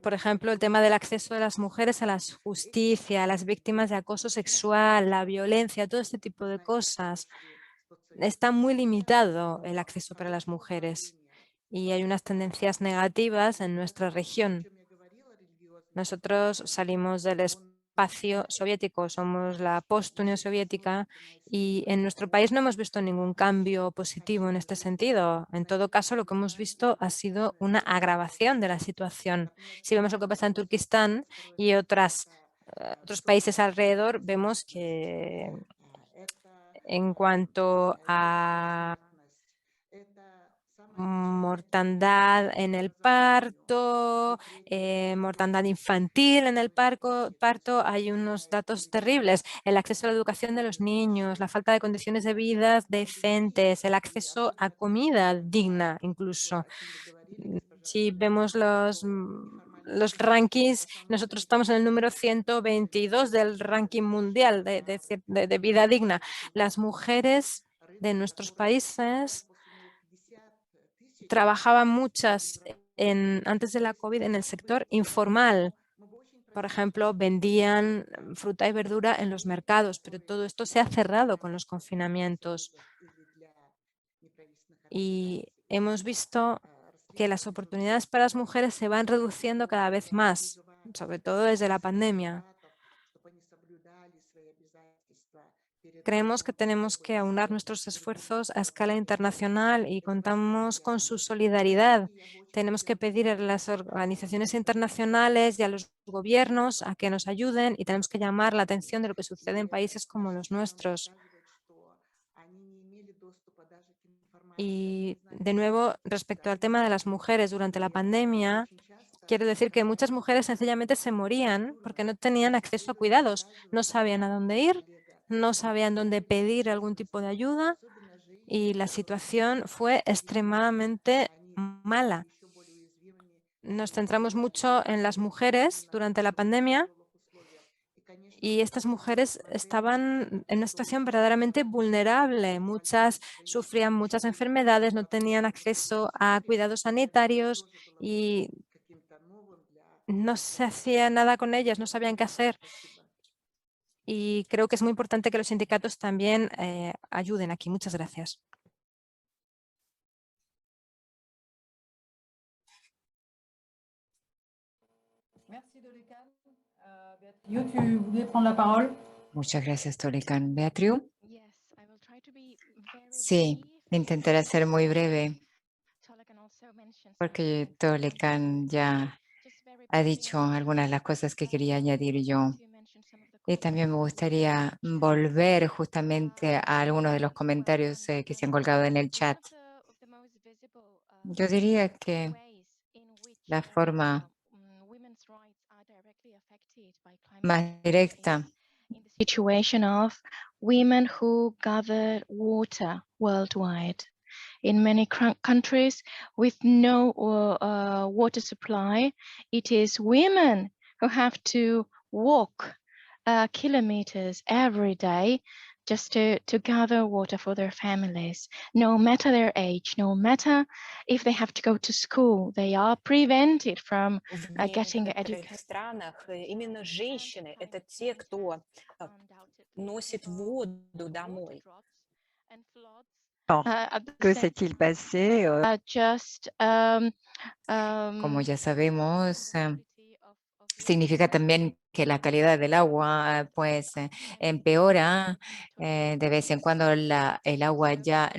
Por ejemplo, el tema del acceso de las mujeres a la justicia, a las víctimas de acoso sexual, la violencia, todo este tipo de cosas. Está muy limitado el acceso para las mujeres y hay unas tendencias negativas en nuestra región. Nosotros salimos del espacio soviético, somos la post-Unión Soviética y en nuestro país no hemos visto ningún cambio positivo en este sentido. En todo caso, lo que hemos visto ha sido una agravación de la situación. Si vemos lo que pasa en Turquistán y otros países alrededor, vemos que en cuanto a mortandad en el parto, mortandad infantil en el parto, hay unos datos terribles. El acceso a la educación de los niños, la falta de condiciones de vida decentes, el acceso a comida digna incluso. Si vemos los rankings, nosotros estamos en el número 122 del ranking mundial de vida digna. Las mujeres de nuestros países trabajaban muchas antes de la COVID en el sector informal. Por ejemplo, vendían fruta y verdura en los mercados, pero todo esto se ha cerrado con los confinamientos. Y hemos visto que las oportunidades para las mujeres se van reduciendo cada vez más, sobre todo desde la pandemia. Creemos que tenemos que aunar nuestros esfuerzos a escala internacional y contamos con su solidaridad. Tenemos que pedir a las organizaciones internacionales y a los gobiernos a que nos ayuden y tenemos que llamar la atención de lo que sucede en países como los nuestros. Y de nuevo, respecto al tema de las mujeres durante la pandemia, quiero decir que muchas mujeres sencillamente se morían porque no tenían acceso a cuidados, no sabían a dónde ir, no sabían dónde pedir algún tipo de ayuda y la situación fue extremadamente mala. Nos centramos mucho en las mujeres durante la pandemia Y estas mujeres estaban en una situación verdaderamente vulnerable. Muchas sufrían muchas enfermedades, no tenían acceso a cuidados sanitarios y no se hacía nada con ellas, no sabían qué hacer. Y creo que es muy importante que los sindicatos también ayuden aquí. Muchas gracias. Muchas gracias, Tolekan. Beatriz. Sí, intentaré ser muy breve, porque Tolekan ya ha dicho algunas de las cosas que quería añadir yo. Y también me gustaría volver justamente a algunos de los comentarios que se han colgado en el chat. Yo diría que la forma más directa situation of women who gather water worldwide. In many countries with no water supply, it is women who have to walk kilometers every day just to gather water for their families. No matter their age, no matter if they have to go to school, they are prevented from getting education. В странах именно женщины – это те, кто носит воду домой. que s'est-il passé? Como ya sabemos, significa también que la calidad del agua pues empeora. De vez en cuando el agua ya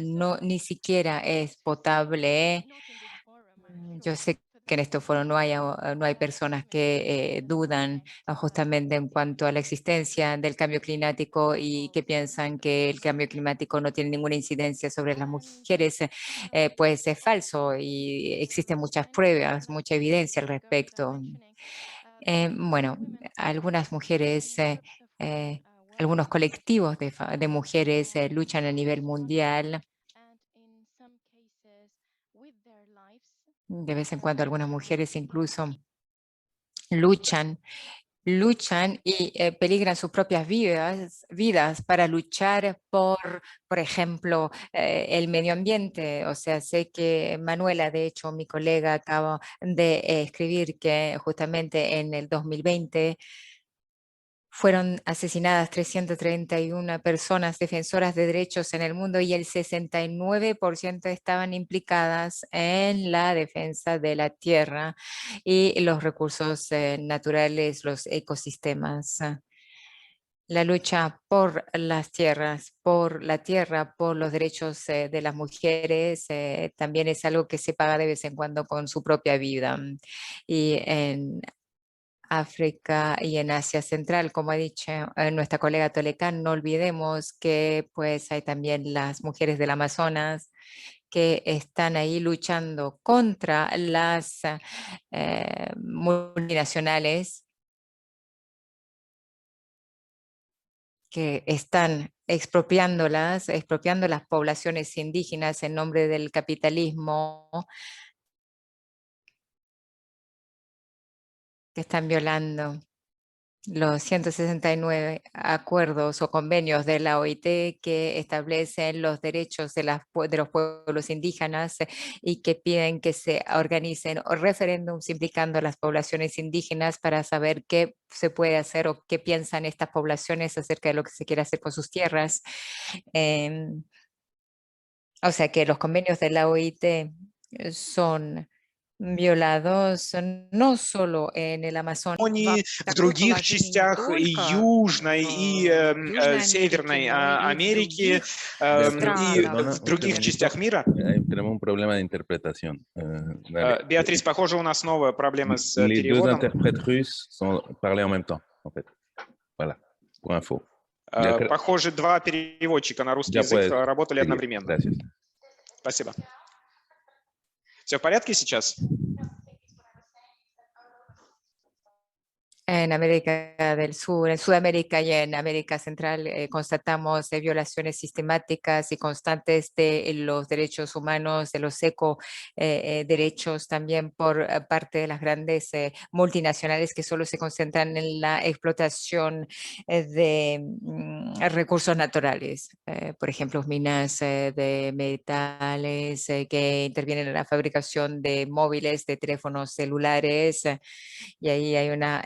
ni siquiera es potable. Yo sé que en este foro no hay personas que dudan justamente en cuanto a la existencia del cambio climático y que piensan que el cambio climático no tiene ninguna incidencia sobre las mujeres, pues es falso y existen muchas pruebas, mucha evidencia al respecto. Bueno, algunas mujeres, algunos colectivos de mujeres luchan a nivel mundial. De vez en cuando algunas mujeres incluso luchan y peligran sus propias vidas para luchar por ejemplo, el medio ambiente. O sea, sé que Manuela, de hecho, mi colega, acaba de escribir que justamente en el 2020 fueron asesinadas 331 personas defensoras de derechos en el mundo y el 69% estaban implicadas en la defensa de la tierra y los recursos naturales, los ecosistemas. La lucha por las tierras, por la tierra, por los derechos de las mujeres, también es algo que se paga de vez en cuando con su propia vida. Y en África y en Asia Central, como ha dicho nuestra colega Tolekan, no olvidemos que pues hay también las mujeres del Amazonas que están ahí luchando contra las multinacionales que están expropiando las poblaciones indígenas en nombre del capitalismo, que están violando los 169 acuerdos o convenios de la OIT que establecen los derechos de los pueblos indígenas y que piden que se organicen referéndums implicando a las poblaciones indígenas para saber qué se puede hacer o qué piensan estas poblaciones acerca de lo que se quiere hacer con sus tierras. O sea que los convenios de la OIT son violados no solo en el Amazonas, в других частях и Южной, и Северной Америки, и в других частях мира. Tenemos un problema de interpretación. Beatriz, похоже, у нас новая проблема с Les deux переводом. interprètes russes parlaient en même temps, en fait. Voilà, pour info. Похоже, два переводчика на русский язык работали одновременно. Спасибо. Все в порядке сейчас? En América del Sur, en Sudamérica y en América Central constatamos violaciones sistemáticas y constantes de los derechos humanos, de los derechos también por parte de las grandes multinacionales que solo se concentran en la explotación de recursos naturales, por ejemplo, minas de metales que intervienen en la fabricación de móviles, de teléfonos celulares, y ahí hay una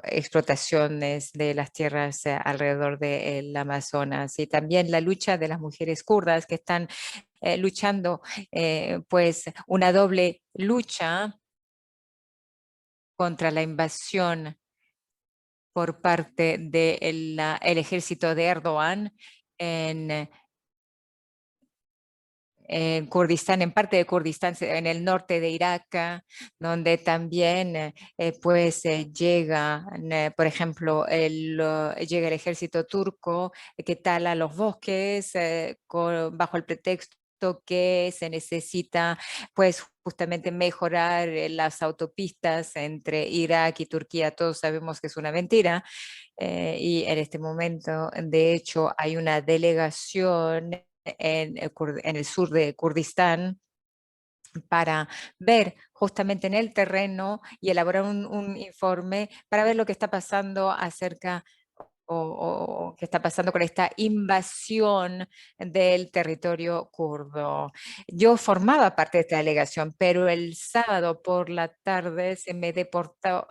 explotaciones de las tierras alrededor del Amazonas, y también la lucha de las mujeres kurdas que están luchando, pues una doble lucha contra la invasión por parte del ejército de Erdogan en Kurdistán, en parte de Kurdistán, en el norte de Irak, donde también pues llega, por ejemplo, llega el ejército turco que tala los bosques bajo el pretexto que se necesita pues justamente mejorar las autopistas entre Irak y Turquía. Todos sabemos que es una mentira. Y en este momento, de hecho, hay una delegación en el sur de Kurdistán para ver justamente en el terreno y elaborar un informe para ver lo que está pasando acerca o qué está pasando con esta invasión del territorio kurdo. Yo formaba parte de esta delegación, pero el sábado por la tarde se me deportó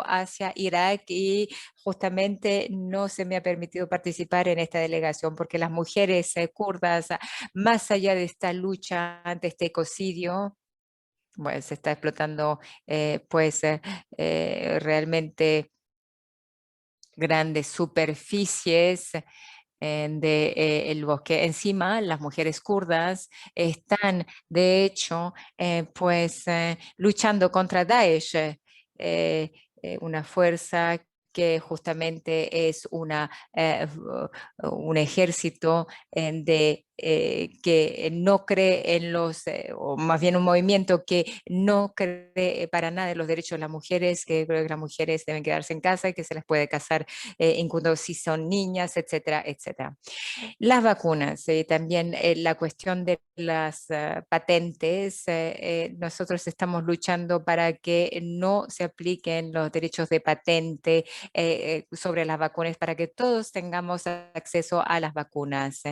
hacia Irak y justamente no se me ha permitido participar en esta delegación porque las mujeres kurdas, más allá de esta lucha ante este ecocidio, bueno, se está explotando realmente grandes superficies del bosque. Encima, las mujeres kurdas están, de hecho, luchando contra Daesh, una fuerza que justamente es un ejército que no cree en o más bien un movimiento que no cree para nada en los derechos de las mujeres, que cree que las mujeres deben quedarse en casa y que se les puede casar incluso si son niñas, etcétera, etcétera. Las vacunas, también la cuestión de las patentes, nosotros estamos luchando para que no se apliquen los derechos de patente sobre las vacunas, para que todos tengamos acceso a las vacunas.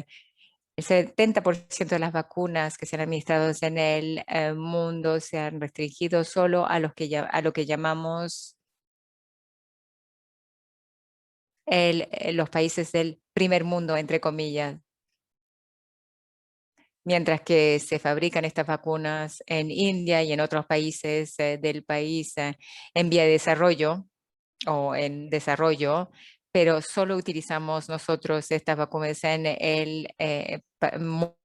El 70% de las vacunas que se han administrado en el mundo se han restringido solo a lo que llamamos los países del primer mundo, entre comillas. Mientras que se fabrican estas vacunas en India y en otros países del país en vía de desarrollo o en desarrollo, pero solo utilizamos nosotros estas vacunas en el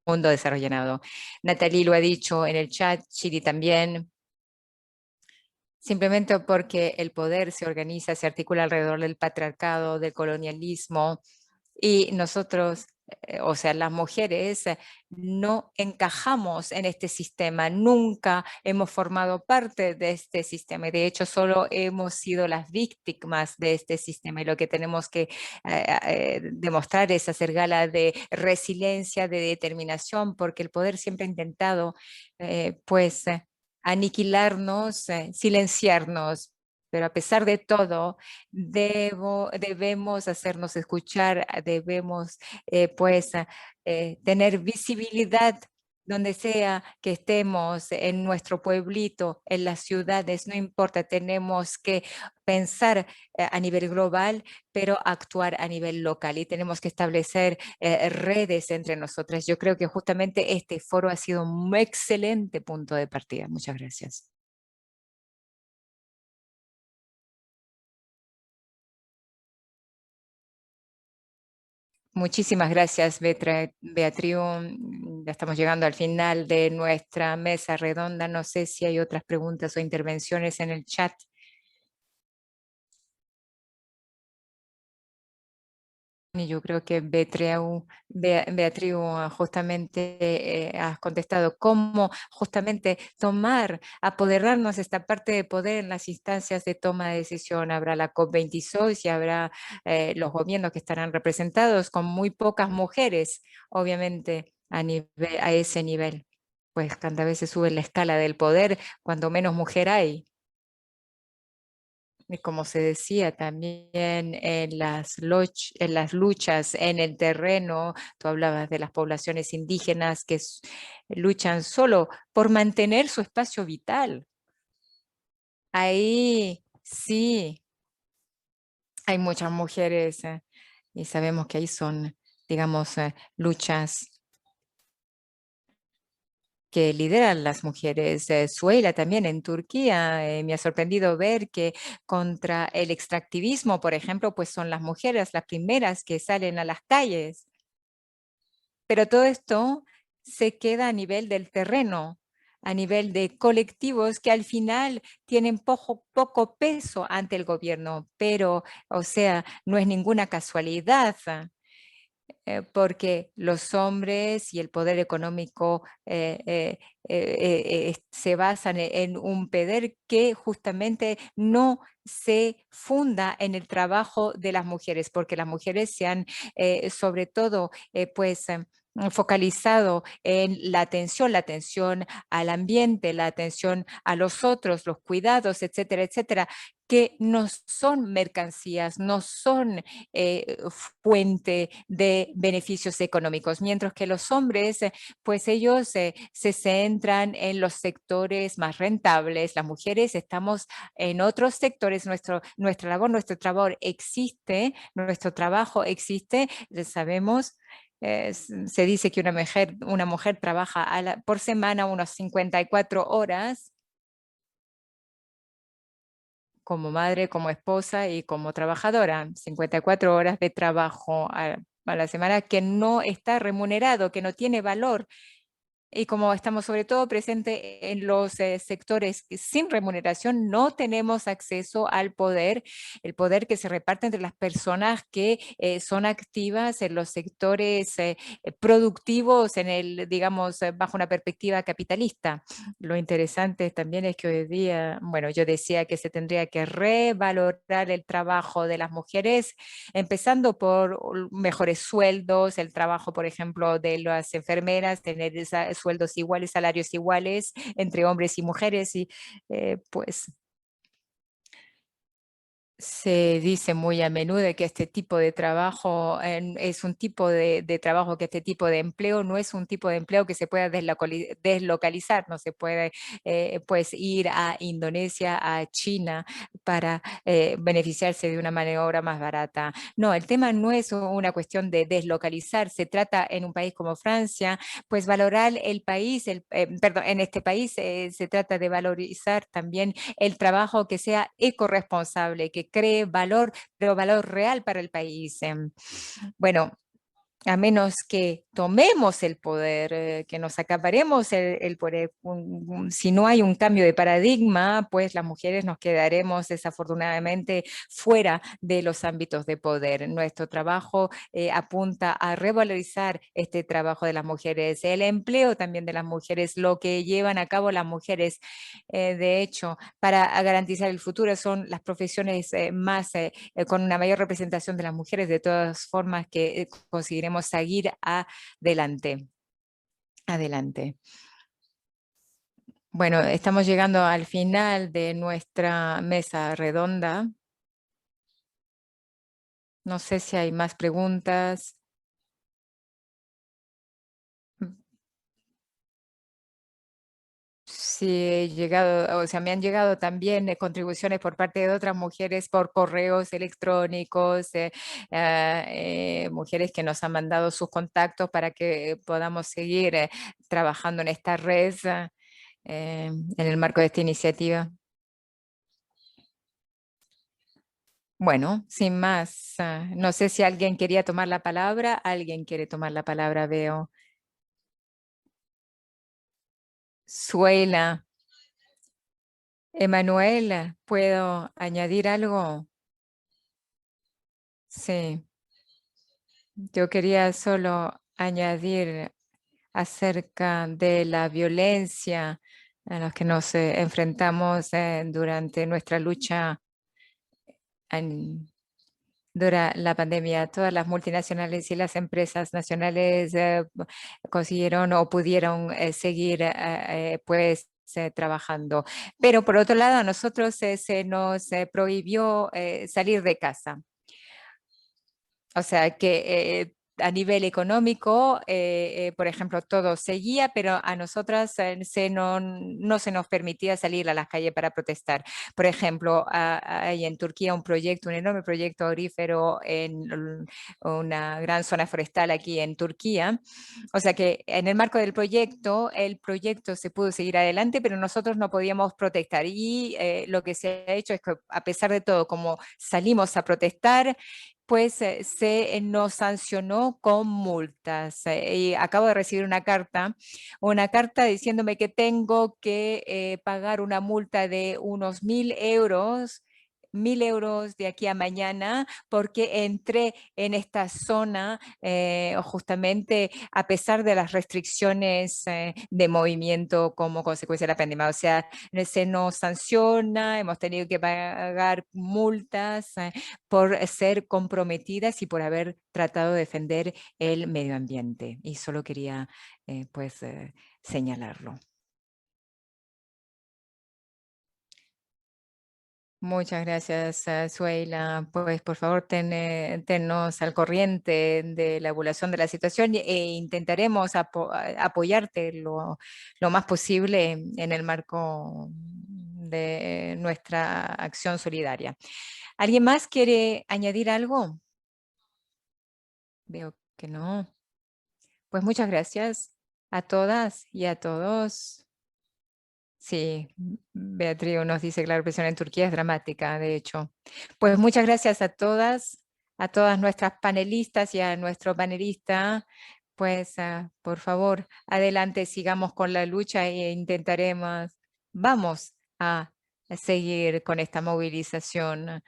mundo desarrollado. Natalie lo ha dicho en el chat, Chiri también. Simplemente porque el poder se organiza, se articula alrededor del patriarcado, del colonialismo, y nosotros, o sea, las mujeres, no encajamos en este sistema, nunca hemos formado parte de este sistema, y de hecho solo hemos sido las víctimas de este sistema, y lo que tenemos que demostrar es hacer gala de resiliencia, de determinación, porque el poder siempre ha intentado, aniquilarnos, silenciarnos, pero a pesar de todo, debemos hacernos escuchar, debemos tener visibilidad donde sea que estemos, en nuestro pueblito, en las ciudades, no importa, tenemos que pensar a nivel global, pero actuar a nivel local, y tenemos que establecer redes entre nosotras. Yo creo que justamente este foro ha sido un excelente punto de partida. Muchas gracias. Muchísimas gracias, Beatriz. Ya estamos llegando al final de nuestra mesa redonda. No sé si hay otras preguntas o intervenciones en el chat. y yo creo que Beatriz justamente has contestado cómo justamente apoderarnos de esta parte de poder en las instancias de toma de decisión. Habrá la COP26 y habrá los gobiernos que estarán representados con muy pocas mujeres, obviamente, a ese nivel. Pues cada vez se sube la escala del poder cuando menos mujer hay. Y como se decía también en las luchas en el terreno, tú hablabas de las poblaciones indígenas que luchan solo por mantener su espacio vital. Ahí sí hay muchas mujeres y sabemos que ahí son, digamos, luchas que lideran las mujeres. Suela también en Turquía, me ha sorprendido ver que contra el extractivismo, por ejemplo, pues son las mujeres las primeras que salen a las calles. Pero todo esto se queda a nivel del terreno, a nivel de colectivos que al final tienen poco peso ante el gobierno, pero, o sea, no es ninguna casualidad. Porque los hombres y el poder económico se basan en un poder que justamente no se funda en el trabajo de las mujeres, porque las mujeres se han sobre todo focalizado en la atención al ambiente, la atención a los otros, los cuidados, etcétera, etcétera, que no son mercancías, no son fuente de beneficios económicos, mientras que los hombres, pues ellos se centran en los sectores más rentables. Las mujeres estamos en otros sectores, nuestra labor, nuestro trabajo existe, nuestro trabajo existe, sabemos. Se dice que una mujer trabaja por semana unas 54 horas como madre, como esposa y como trabajadora. 54 horas de trabajo a la semana que no está remunerado, que no tiene valor. Y como estamos sobre todo presentes en los sectores sin remuneración, no tenemos acceso al poder, el poder que se reparte entre las personas que son activas en los sectores productivos, digamos, bajo una perspectiva capitalista. Lo interesante también es que hoy día, bueno, yo decía que se tendría que revalorar el trabajo de las mujeres, empezando por mejores sueldos, el trabajo, por ejemplo, de las enfermeras, tener sueldos iguales, salarios iguales entre hombres y mujeres y pues se dice muy a menudo que este tipo de trabajo es un tipo de trabajo, que este tipo de empleo no es un tipo de empleo que se pueda deslocalizar, no se puede pues ir a Indonesia, a China para beneficiarse de una mano de obra más barata. No, el tema no es una cuestión de deslocalizar, se trata en un país como Francia, pues valorar el país, perdón, en este país se trata de valorizar también el trabajo que sea ecorresponsable, que cree valor, pero valor real para el país. Bueno, a menos que tomemos el poder, que nos acaparemos el poder. Si no hay un cambio de paradigma, pues las mujeres nos quedaremos desafortunadamente fuera de los ámbitos de poder. Nuestro trabajo apunta a revalorizar este trabajo de las mujeres, el empleo también de las mujeres, lo que llevan a cabo las mujeres. De hecho, para garantizar el futuro son las profesiones con una mayor representación de las mujeres, de todas formas que conseguiremos seguir adelante. Bueno, estamos llegando al final de nuestra mesa redonda. No sé si hay más preguntas. Sí, me han llegado también contribuciones por parte de otras mujeres por correos electrónicos, mujeres que nos han mandado sus contactos para que podamos seguir trabajando en esta red en el marco de esta iniciativa. Bueno, sin más, no sé si alguien quería tomar la palabra. Alguien quiere tomar la palabra, veo. Suela. Emanuela, ¿puedo añadir algo? Sí. Yo quería solo añadir acerca de la violencia a la que nos enfrentamos durante nuestra lucha durante la pandemia. Todas las multinacionales y las empresas nacionales consiguieron o pudieron seguir pues trabajando. Pero por otro lado, a nosotros se nos prohibió salir de casa. O sea que a nivel económico, por ejemplo, todo seguía, pero a nosotras no se nos permitía salir a las calles para protestar. Por ejemplo, hay en Turquía un enorme proyecto aurífero en una gran zona forestal aquí en Turquía. O sea que en el marco del proyecto, el proyecto se pudo seguir adelante, pero nosotros no podíamos protestar. Y lo que se ha hecho es que, a pesar de todo, como salimos a protestar, pues se nos sancionó con multas. Y acabo de recibir una carta diciéndome que tengo que pagar una multa de unos 1.000 euros de aquí a mañana porque entré en esta zona justamente a pesar de las restricciones de movimiento como consecuencia de la pandemia. O sea, se nos sanciona, hemos tenido que pagar multas por ser comprometidas y por haber tratado de defender el medio ambiente. Y solo quería pues señalarlo. Muchas gracias, Sueila. Pues por favor, tennos al corriente de la evaluación de la situación e intentaremos apoyarte lo más posible en el marco de nuestra acción solidaria. ¿Alguien más quiere añadir algo? Veo que no. Pues muchas gracias a todas y a todos. Sí, Beatriz nos dice que la represión en Turquía es dramática, de hecho. Pues muchas gracias a todas nuestras panelistas y a nuestro panelista. Pues por favor, adelante, sigamos con la lucha e vamos a seguir con esta movilización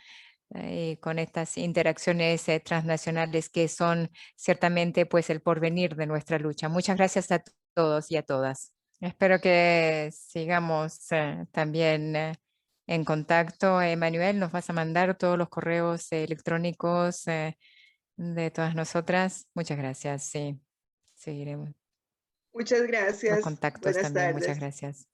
y con estas interacciones transnacionales que son ciertamente pues el porvenir de nuestra lucha. Muchas gracias a todos y a todas. Espero que sigamos también en contacto. Emanuel, nos vas a mandar todos los correos electrónicos de todas nosotras. Muchas gracias, sí, seguiremos. Muchas Los gracias. contactos Buenas también, muchas tardes. gracias.